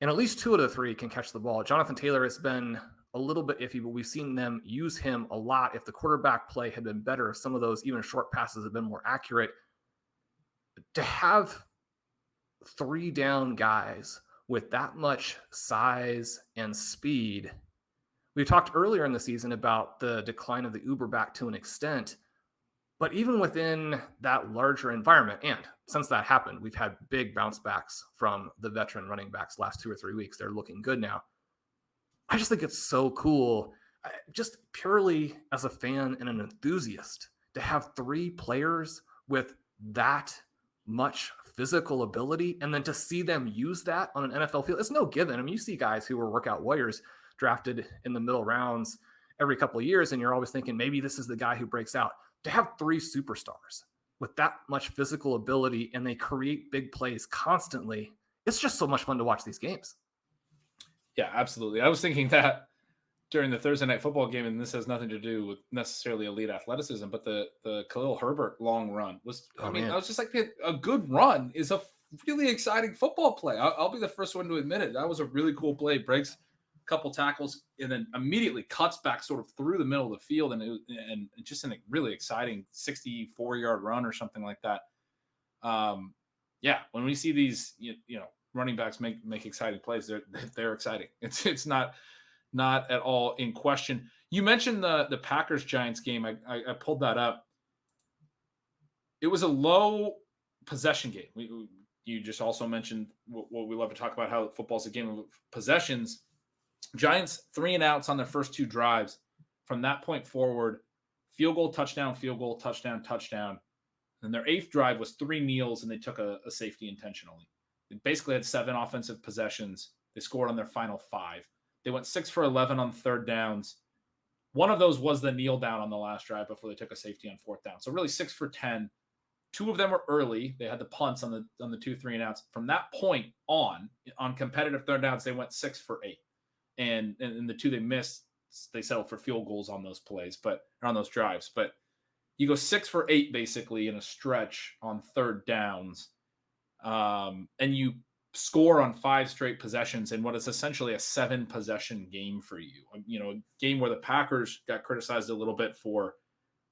And at least 2 of the 3 can catch the ball. Jonathan Taylor has been a little bit iffy, but we've seen them use him a lot. If the quarterback play had been better, if some of those even short passes have been more accurate, to have 3 down guys with that much size and speed. We talked earlier in the season about the decline of the Uber back to an extent, but even within that larger environment, and since that happened, we've had big bounce backs from the veteran running backs last 2 or 3 weeks. They're looking good now. I just think it's so cool, just purely as a fan and an enthusiast, to have 3 players with that much physical ability, and then to see them use that on an NFL field. It's no given. I mean, you see guys who were workout warriors drafted in the middle rounds every couple of years, and you're always thinking maybe this is the guy who breaks out. To have 3 superstars with that much physical ability, and they create big plays constantly, it's just so much fun to watch these games. Yeah, absolutely. I was thinking that during the Thursday night football game, and this has nothing to do with necessarily elite athleticism, but the Khalil Herbert long run was, I was just like, a good run is a really exciting football play. I'll be the first one to admit it. That was a really cool play. Breaks a couple tackles and then immediately cuts back sort of through the middle of the field, and just a really exciting 64-yard run or something like that. When we see these, running backs make exciting plays, they're exciting. It's not at all in question. You mentioned the Packers Giants game. I pulled that up. It was a low possession game. You just also mentioned what we love to talk about, how football's a game of possessions. Giants 3 and outs on their first 2 drives. From that point forward, field goal, touchdown, touchdown. And their 8th drive was 3 kneels, and they took a safety intentionally. They basically had 7 offensive possessions. They scored on their final 5. They went 6 for 11 on 3rd downs. One of those was the kneel down on the last drive before they took a safety on 4th down. So really 6 for 10. 2 of them were early. They had the punts on the 2 3 and outs. From that point on competitive 3rd downs, they went 6 for 8. And the 2 they missed, they settled for field goals on those plays, but on those drives. But you go 6 for 8 basically in a stretch on 3rd downs. and you score on 5 straight possessions in what is essentially a 7 possession game for you. A game where the Packers got criticized a little bit for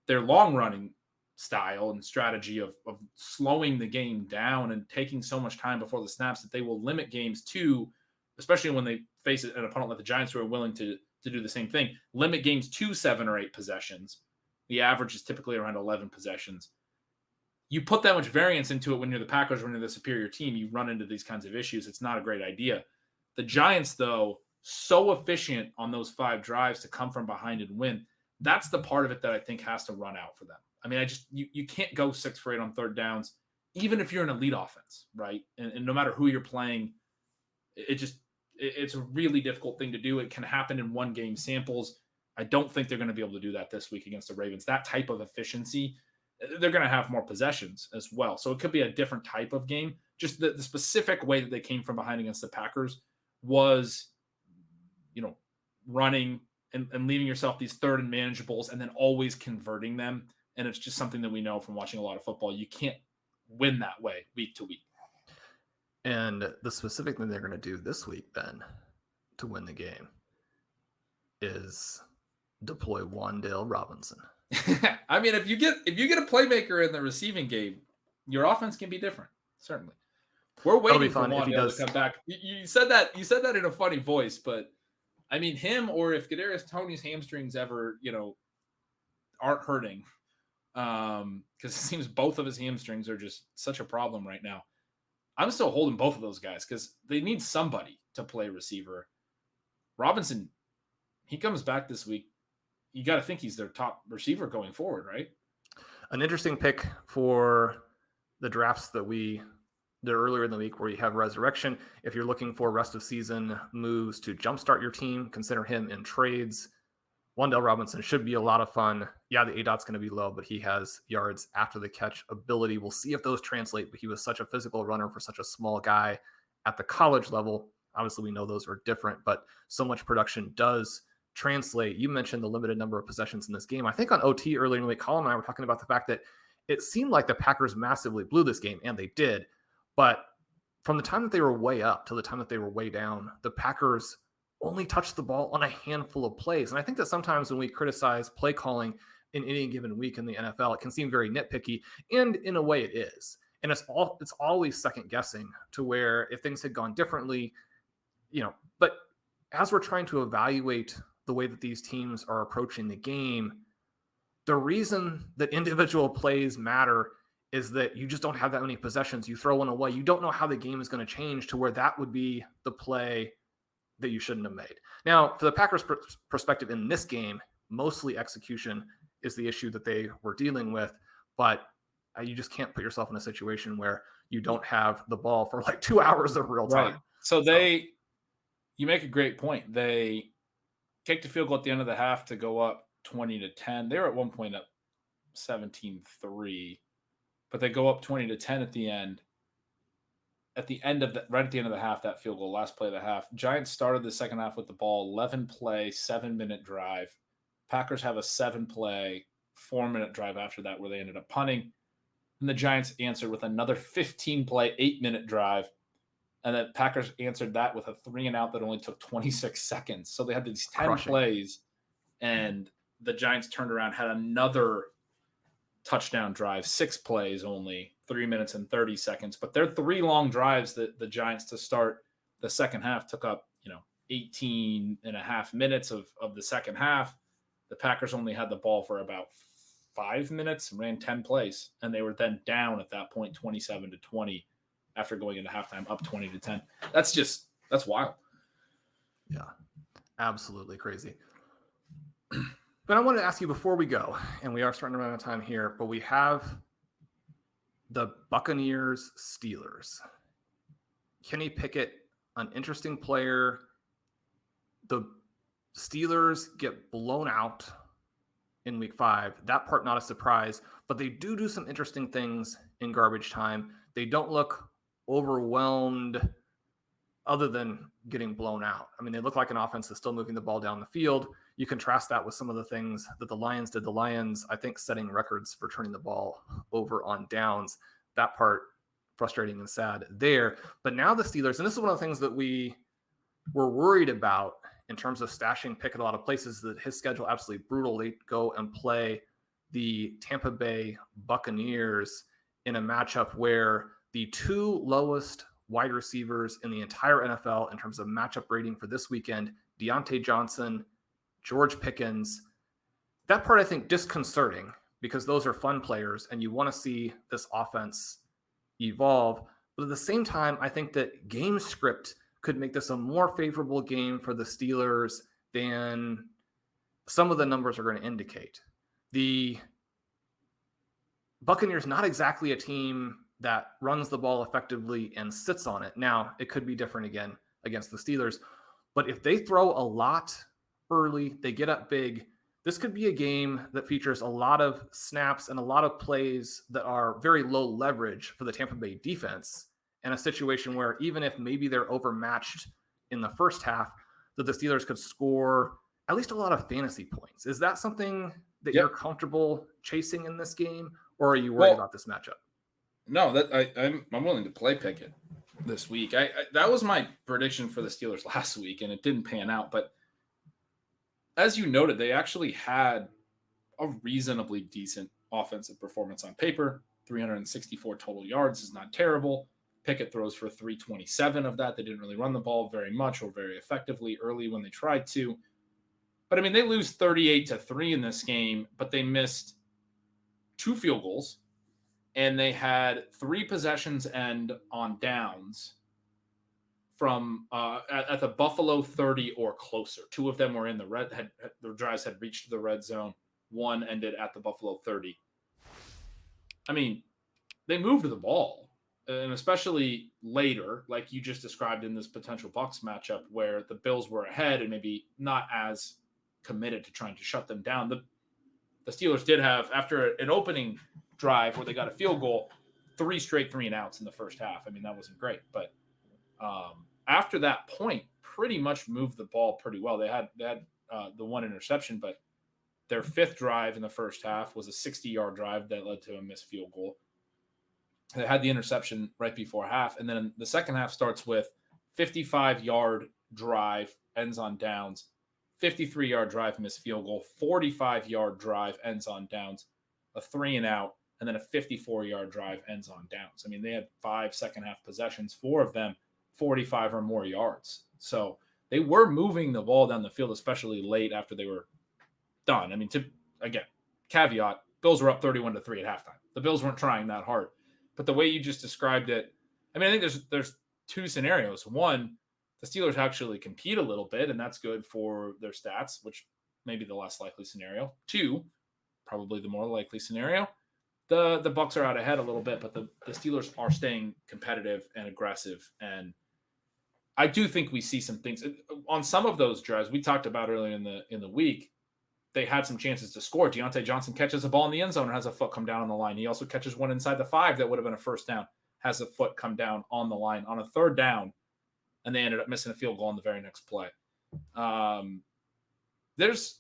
their long running style and strategy of slowing the game down and taking so much time before the snaps that they will limit games to, especially when they face an opponent like the Giants who are willing to do the same thing, limit games to 7 or 8 possessions. The average is typically around 11 possessions. You put that much variance into it when you're the Packers, when you're the superior team, you run into these kinds of issues. It's not a great idea. The Giants, though, so efficient on those 5 drives to come from behind and win. That's the part of it that I think has to run out for them. I mean, you can't go 6 for 8 on third downs, even if you're an elite offense, right? And no matter who you're playing, it's a really difficult thing to do. It can happen in one game samples. I don't think they're going to be able to do that this week against the Ravens. That type of efficiency, they're going to have more possessions as well. So it could be a different type of game. Just the specific way that they came from behind against the Packers was, running and leaving yourself these third and manageables and then always converting them. And it's just something that we know from watching a lot of football. You can't win that way week to week. And the specific thing they're going to do this week then to win the game is deploy Wan'Dale Robinson. I mean, if you get a playmaker in the receiving game, your offense can be different. Certainly, we're waiting for Wan'Dale to come back. You said that in a funny voice, but I mean him, or if Kadarius Toney's hamstrings ever aren't hurting, because it seems both of his hamstrings are just such a problem right now. I'm still holding both of those guys because they need somebody to play receiver. Robinson, he comes back this week. You got to think he's their top receiver going forward, right? An interesting pick for the drafts that we did earlier in the week where you have resurrection. If you're looking for rest of season moves to jumpstart your team, consider him in trades. Wan'Dale Robinson should be a lot of fun. Yeah, the ADOT's going to be low, but he has yards after the catch ability. We'll see if those translate, but he was such a physical runner for such a small guy at the college level. Obviously, we know those are different, but so much production does translate. You mentioned the limited number of possessions in this game. I think on OT earlier in the week, Colin and I were talking about the fact that it seemed like the Packers massively blew this game, and they did. But from the time that they were way up to the time that they were way down, the Packers only touched the ball on a handful of plays. And I think that sometimes when we criticize play calling in any given week in the NFL, it can seem very nitpicky, and in a way it is. And it's always second guessing to where if things had gone differently, but as we're trying to evaluate the way that these teams are approaching the game, the reason that individual plays matter is that you just don't have that many possessions. You throw one away. You don't know how the game is going to change to where that would be the play that you shouldn't have made. Now, for the Packers' perspective in this game, mostly execution is the issue that they were dealing with, but you just can't put yourself in a situation where you don't have the ball for like 2 hours of real time. Right. So you make a great point. They kicked a field goal at the end of the half to go up 20-10. They were at one point up 17-3, but they go up 20-10 at the end. Right at the end of the half, that field goal, last play of the half. Giants started the second half with the ball, 11 play, 7-minute drive. Packers have a 7-play, 4-minute drive after that where they ended up punting. And the Giants answered with another 15-play, 8-minute drive. And the Packers answered that with a 3-and-out that only took 26 seconds. So they had these 10 plays, and the Giants turned around, had another touchdown drive, 6 plays only, 3 minutes and 30 seconds. But their 3 long drives that the Giants to start the second half took up, 18 and a half minutes of the second half. The Packers only had the ball for about 5 minutes and ran 10 plays. And they were then down at that point, 27-20 after going into halftime, up 20-10. That's wild. Yeah, absolutely crazy. But I wanted to ask you before we go, and we are starting to run out of time here, but we have the Buccaneers Steelers. Kenny Pickett, an interesting player. The Steelers get blown out in week 5. That part not a surprise, but they do some interesting things in garbage time. They don't look overwhelmed other than getting blown out. I mean, they look like an offense that's still moving the ball down the field. You contrast that with some of the things that the Lions did. The Lions, I think, setting records for turning the ball over on downs. That part, frustrating and sad there. But now the Steelers, and this is one of the things that we were worried about in terms of stashing Pickett a lot of places, that his schedule absolutely brutal. They go and play the Tampa Bay Buccaneers in a matchup where the two lowest wide receivers in the entire NFL in terms of matchup rating for this weekend, Deontay Johnson, George Pickens. That part I think disconcerting, because those are fun players and you want to see this offense evolve. But at the same time, I think that game script could make this a more favorable game for the Steelers than some of the numbers are going to indicate. The Buccaneers, not exactly a team that runs the ball effectively and sits on it. Now, it could be different again against the Steelers, but if they throw a lot early, they get up big, this could be a game that features a lot of snaps and a lot of plays that are very low leverage for the Tampa Bay defense, and a situation where even if maybe they're overmatched in the first half, that the Steelers could score at least a lot of fantasy points. Is that something that you're comfortable chasing in this game, or are you worried about this matchup? No, that I'm willing to play Pickett this week. That was my prediction for the Steelers last week, and it didn't pan out. But as you noted, they actually had a reasonably decent offensive performance on paper. 364 total yards is not terrible. Pickett throws for 327 of that. They didn't really run the ball very much or very effectively early when they tried to. But I mean, they lose 38-3 in this game, but they missed 2 field goals, and they had 3 possessions end on downs from at the Buffalo 30 or closer. 2 of them were in the red. Their drives had reached the red zone. 1 ended at the Buffalo 30. I mean, they moved the ball, and especially later, like you just described in this potential Bucs matchup, where the Bills were ahead and maybe not as committed to trying to shut them down. The Steelers did have, after an opening drive where they got a field goal, 3 straight 3-and-outs in the first half. I mean, that wasn't great, but after that point, pretty much moved the ball pretty well. They had the 1 interception, but their 5th drive in the first half was a 60-yard drive that led to a missed field goal. They had the interception right before half, and then the second half starts with 55-yard drive, ends on downs, 53-yard drive, missed field goal, 45-yard drive, ends on downs, a 3-and-out, and then a 54-yard drive, ends on downs. I mean, they had 5 second-half possessions, 4 of them 45 or more yards. So they were moving the ball down the field, especially late after they were done. I mean, again, caveat, Bills were up 31-3 at halftime. The Bills weren't trying that hard. But the way you just described it, I mean, I think there's 2 scenarios. One, the Steelers actually compete a little bit, and that's good for their stats, which may be the less likely scenario. 2, probably the more likely scenario, the Bucs are out ahead a little bit, but the Steelers are staying competitive and aggressive. And I do think we see some things on some of those drives we talked about earlier in the week. They had some chances to score. Deontay Johnson catches a ball in the end zone and has a foot come down on the line. He also catches one inside the 5 that would have been a first down, has a foot come down on the line on a 3rd down, and they ended up missing a field goal on the very next play. There's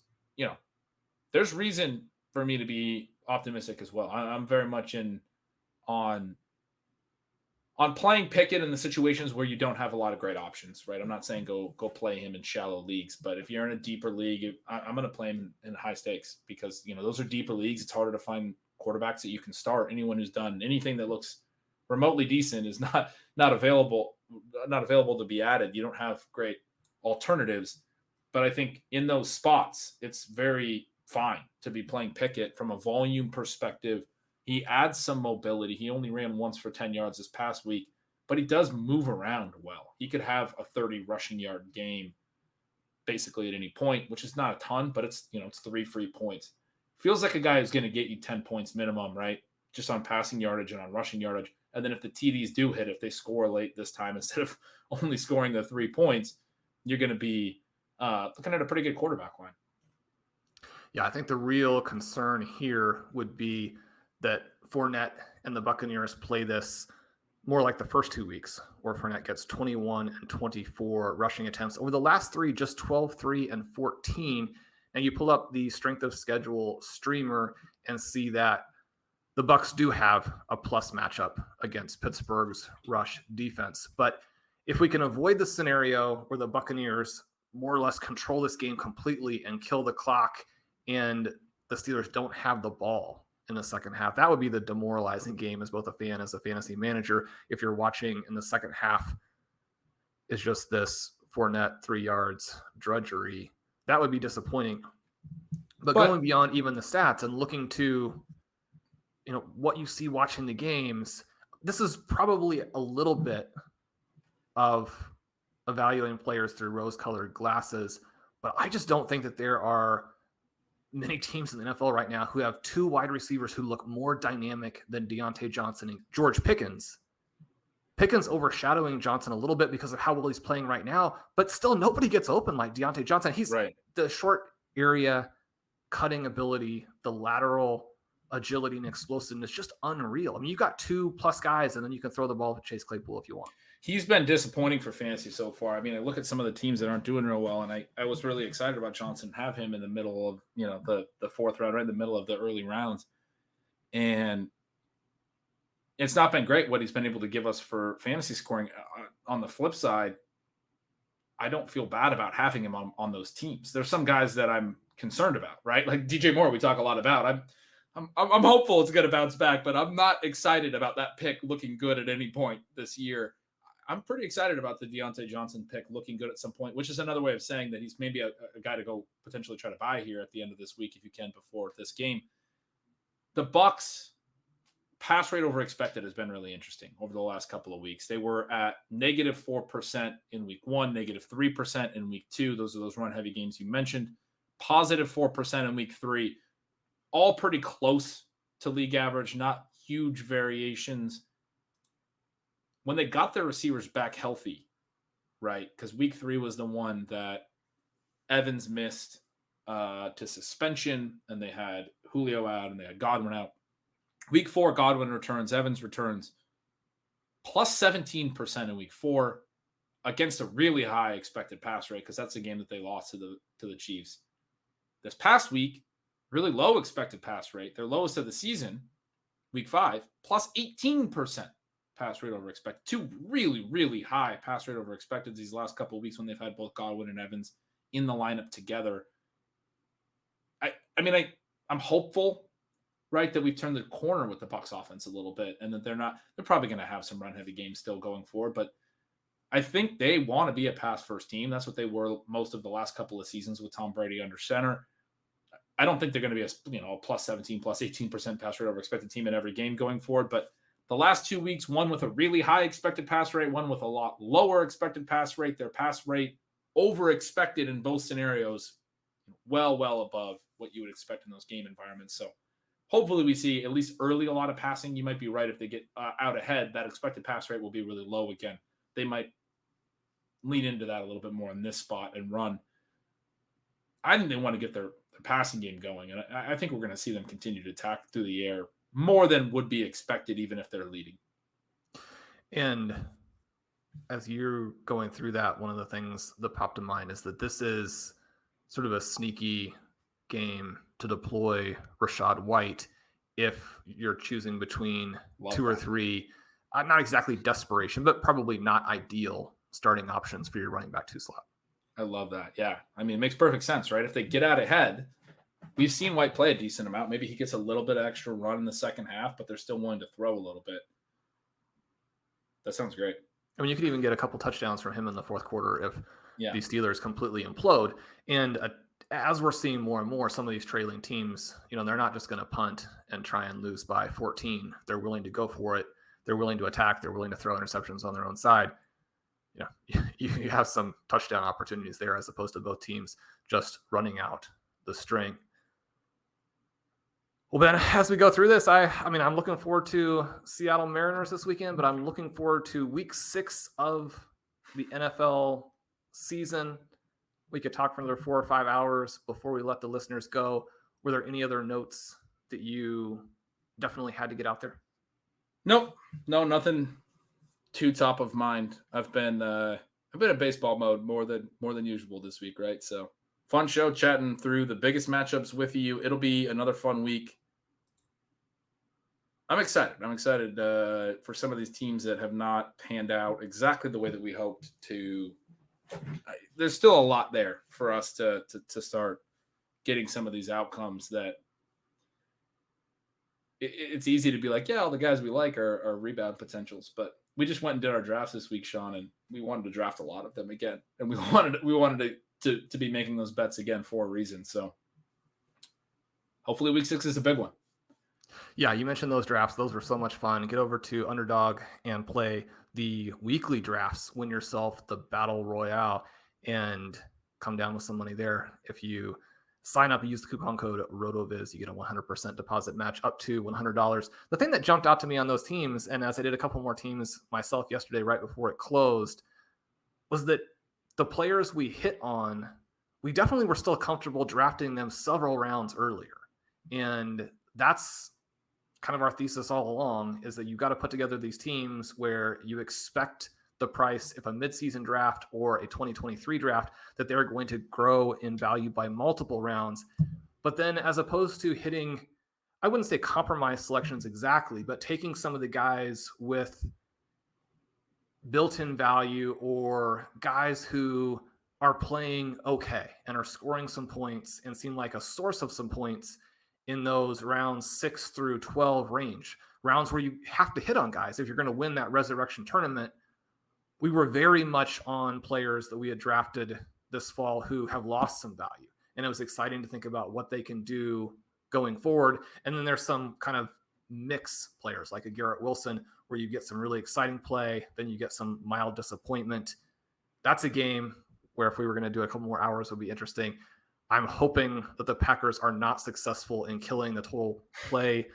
reason for me to be optimistic as well. I'm very much on playing Pickett in the situations where you don't have a lot of great options, right? I'm not saying go play him in shallow leagues, but if you're in a deeper league, I'm going to play him in high stakes because, those are deeper leagues. It's harder to find quarterbacks that you can start. Anyone who's done anything that looks remotely decent is not available to be added. You don't have great alternatives, but I think in those spots, it's very fine to be playing Pickett from a volume perspective. He adds some mobility. He only ran once for 10 yards this past week, but he does move around well. He could have a 30 rushing yard game basically at any point, which is not a ton, but it's 3 free points. Feels like a guy who's going to get you 10 points minimum, right? Just on passing yardage and on rushing yardage. And then if the TDs do hit, if they score late this time, instead of only scoring the 3 points, you're going to be looking at a pretty good quarterback line. Yeah, I think the real concern here would be that Fournette and the Buccaneers play this more like the first 2 weeks, where Fournette gets 21 and 24 rushing attempts. Over the last 3, just 12, 3, and 14. And you pull up the strength of schedule streamer and see that the Bucs do have a plus matchup against Pittsburgh's rush defense. But if we can avoid the scenario where the Buccaneers more or less control this game completely and kill the clock, and the Steelers don't have the ball in the second half, that would be the demoralizing game as both a fan, as a fantasy manager. If you're watching in the second half, it's just this Fournette 3 yards drudgery, that would be disappointing. But going beyond even the stats and looking to, what you see watching the games, this is probably a little bit of evaluating players through rose-colored glasses, but I just don't think that there are many teams in the NFL right now who have two wide receivers who look more dynamic than Deontay Johnson and George Pickens. Pickens overshadowing Johnson a little bit because of how well he's playing right now, but still nobody gets open like Deontay Johnson. He's right. The short area cutting ability, the lateral agility and explosiveness, just unreal. I mean, you got 2+ guys, and then you can throw the ball to Chase Claypool if you want. He's been disappointing for fantasy so far. I mean, I look at some of the teams that aren't doing real well, and I was really excited about Johnson, have him in the middle of, the fourth round, right in the middle of the early rounds. And it's not been great what he's been able to give us for fantasy scoring. On the flip side, I don't feel bad about having him on those teams. There's some guys that I'm concerned about, right? Like DJ Moore, we talk a lot about. I'm hopeful it's going to bounce back, but I'm not excited about that pick looking good at any point this year. I'm pretty excited about the Deontay Johnson pick looking good at some point, which is another way of saying that he's maybe a guy to go potentially try to buy here at the end of this week if you can before this game. The Bucs pass rate over expected has been really interesting over the last couple of weeks. They were at -4% in week 1, -3% in week 2. Those are those run-heavy games you mentioned. +4% in week 3. All pretty close to league average, not huge variations. When they got their receivers back healthy, right? Because week 3 was the one that Evans missed to suspension, and they had Julio out, and they had Godwin out. Week 4, Godwin returns, Evans returns, +17% in week 4 against a really high expected pass rate, because that's the game that they lost to the Chiefs. This past week, really low expected pass rate, their lowest of the season, week 5, +18% pass rate over expected. 2 really, really high pass rate over expected these last couple of weeks when they've had both Godwin and Evans in the lineup together. I'm hopeful, right, that we've turned the corner with the Bucs offense a little bit, and that they're probably going to have some run heavy games still going forward, but I think they want to be a pass first team. That's what they were most of the last couple of seasons with Tom Brady under center. I don't think they're going to be a +17, +18% pass rate over expected team in every game going forward, but the last 2 weeks, one with a really high expected pass rate, one with a lot lower expected pass rate, their pass rate over expected in both scenarios, well above what you would expect in those game environments. So hopefully we see at least early a lot of passing. You might be right. If they get out ahead, that expected pass rate will be really low again. They might lean into that a little bit more in this spot and run. I think they want to get their passing game going, and I think we're going to see them continue to attack through the air more than would be expected, even if they're leading. And as you're going through that, one of the things that popped to mind is that this is sort of a sneaky game to deploy Rachaad White if you're choosing between two or three, not exactly desperation, but probably not ideal starting options for your running back 2 slot. I love that. Yeah. I mean, it makes perfect sense, right? If they get out ahead, we've seen White play a decent amount. Maybe he gets a little bit of extra run in the second half, but they're still willing to throw a little bit. That sounds great. I mean, you could even get a couple touchdowns from him in the fourth quarter if the Steelers completely implode. And as we're seeing more and more, some of these trailing teams, they're not just going to punt and try and lose by 14. They're willing to go for it. They're willing to attack. They're willing to throw interceptions on their own side. You have some touchdown opportunities there as opposed to both teams just running out the string. Well, Ben, as we go through this, I'm looking forward to Seattle Mariners this weekend, but I'm looking forward to week 6 of the NFL season. We could talk for another 4 or 5 hours before we let the listeners go. Were there any other notes that you definitely had to get out there? Nope. No, nothing too top of mind. I've been in baseball mode more than usual this week, right? So fun show chatting through the biggest matchups with you. It'll be another fun week. I'm excited. I'm excited for some of these teams that have not panned out exactly the way that we hoped to. There's still a lot there for us to start getting some of these outcomes that it's easy to be like, yeah, all the guys we like are rebound potentials, but we just went and did our drafts this week, Sean, and we wanted to draft a lot of them again, and we wanted to be making those bets again for a reason. So hopefully week 6 is a big one. Yeah, you mentioned those drafts. Those were so much fun. Get over to Underdog and play the weekly drafts. Win yourself the Battle Royale and come down with some money there. If you sign up and use the coupon code RotoViz, you get a 100% deposit match up to $100. The thing that jumped out to me on those teams, and as I did a couple more teams myself yesterday right before it closed, was that the players we hit on, we definitely were still comfortable drafting them several rounds earlier. And that's kind of our thesis all along, is that you got to put together these teams where you expect the price, if a midseason draft or a 2023 draft, that they're going to grow in value by multiple rounds. But then as opposed to hitting, I wouldn't say compromise selections exactly, but taking some of the guys with built-in value or guys who are playing okay and are scoring some points and seem like a source of some points in those rounds 6 through 12 range, rounds where you have to hit on guys if you're going to win that resurrection tournament. We were very much on players that we had drafted this fall who have lost some value. And it was exciting to think about what they can do going forward. And then there's some kind of mix players like a Garrett Wilson, where you get some really exciting play, then you get some mild disappointment. That's a game where if we were going to do a couple more hours, it would be interesting. I'm hoping that the Packers are not successful in killing the total play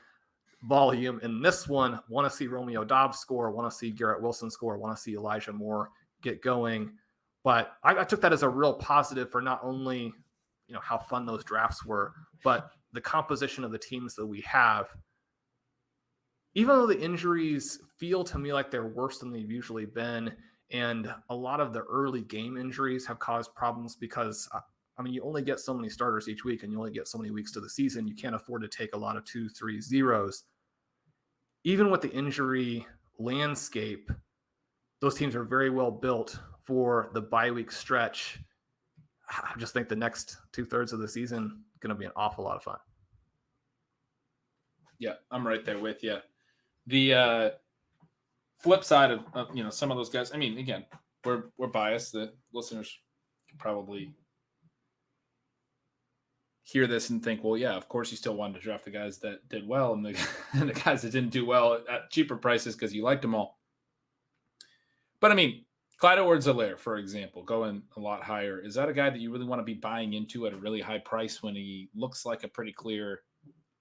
volume in this one. Want to see Romeo Doubs score, want to see Garrett Wilson score, want to see Elijah Moore get going. But I took that as a real positive for not only, how fun those drafts were, but the composition of the teams that we have. Even though the injuries feel to me like they're worse than they've usually been, and a lot of the early game injuries have caused problems because you only get so many starters each week and you only get so many weeks to the season. You can't afford to take a lot of 2-3-0s. Even with the injury landscape, those teams are very well built for the bye week stretch. I just think the next 2/3 of the season is going to be an awful lot of fun. Yeah, I'm right there with you. The flip side of some of those guys, again, we're biased. The listeners can probably hear this and think, well, yeah, of course you still wanted to draft the guys that did well and the guys that didn't do well at cheaper prices because you liked them all. But Clyde Edwards-Helaire, for example, going a lot higher. Is that a guy that you really want to be buying into at a really high price when he looks like a pretty clear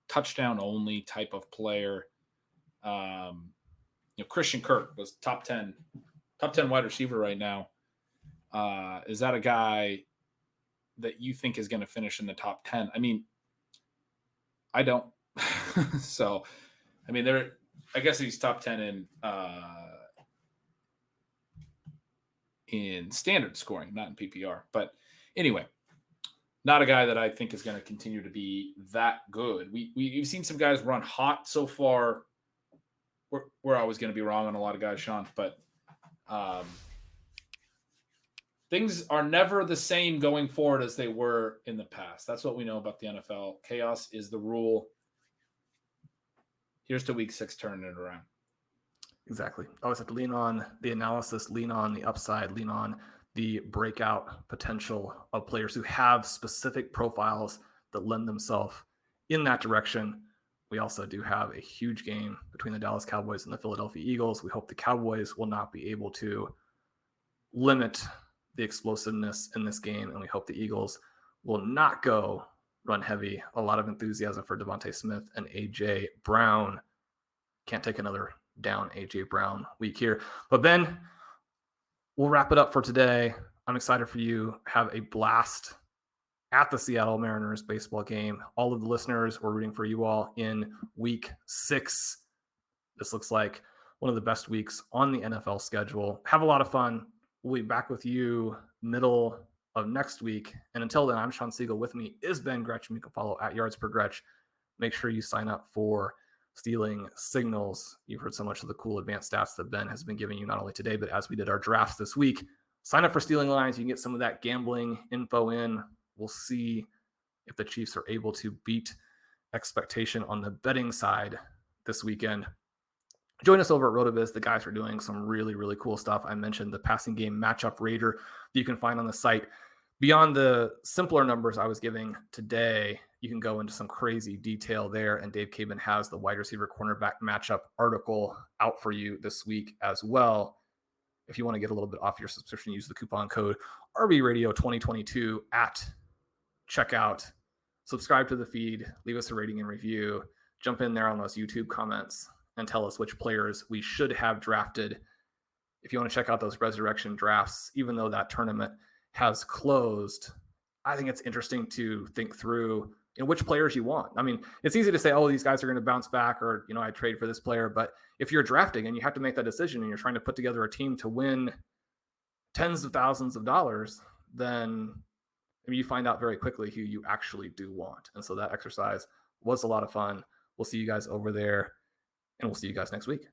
touchdown only type of player? Christian Kirk was top 10 wide receiver right now. Is that a guy that you think is going to finish in the top 10? I don't. So, I guess he's top 10 in standard scoring, not in PPR. But anyway, not a guy that I think is going to continue to be that good. We've seen some guys run hot so far. We're always going to be wrong on a lot of guys, Sean, but things are never the same going forward as they were in the past. That's what we know about the NFL. Chaos is the rule. Here's to week 6, turning it around. Exactly. Always have to lean on the analysis, lean on the upside, lean on the breakout potential of players who have specific profiles that lend themselves in that direction. We also do have a huge game between the Dallas Cowboys and the Philadelphia Eagles. We hope the Cowboys will not be able to limit the explosiveness in this game, and we hope the Eagles will not go run heavy. A lot of enthusiasm for Devontae Smith and A.J. Brown. Can't take another down A.J. Brown week here. But Ben, we'll wrap it up for today. I'm excited for you. Have a blast at the Seattle Mariners baseball game. All of the listeners, we're rooting for you all in week 6. This looks like one of the best weeks on the NFL schedule. Have a lot of fun. We'll be back with you middle of next week. And until then, I'm Shawn Siegele. With me is Ben Gretch. You can follow at Yards Per Gretch. Make sure you sign up for stealing signals. You've heard so much of the cool advanced stats that Ben has been giving you not only today, but as we did our drafts this week. Sign up for Stealing Lines. You can get some of that gambling info in. We'll see if the Chiefs are able to beat expectation on the betting side this weekend. Join us over at RotoViz. The guys are doing some really, really cool stuff. I mentioned the passing game matchup rater that you can find on the site. Beyond the simpler numbers I was giving today, you can go into some crazy detail there. And Dave Caban has the wide receiver cornerback matchup article out for you this week as well. If you want to get a little bit off your subscription, use the coupon code RBRadio2022 at checkout. Subscribe to the feed, leave us a rating and review, jump in there on those YouTube comments and tell us which players we should have drafted. If you want to check out those resurrection drafts, even though that tournament has closed, I think it's interesting to think through which players you want. I mean, it's easy to say, oh, these guys are going to bounce back, or, I trade for this player. But if you're drafting and you have to make that decision and you're trying to put together a team to win tens of thousands of dollars, then you find out very quickly who you actually do want. And so that exercise was a lot of fun. We'll see you guys over there, and we'll see you guys next week.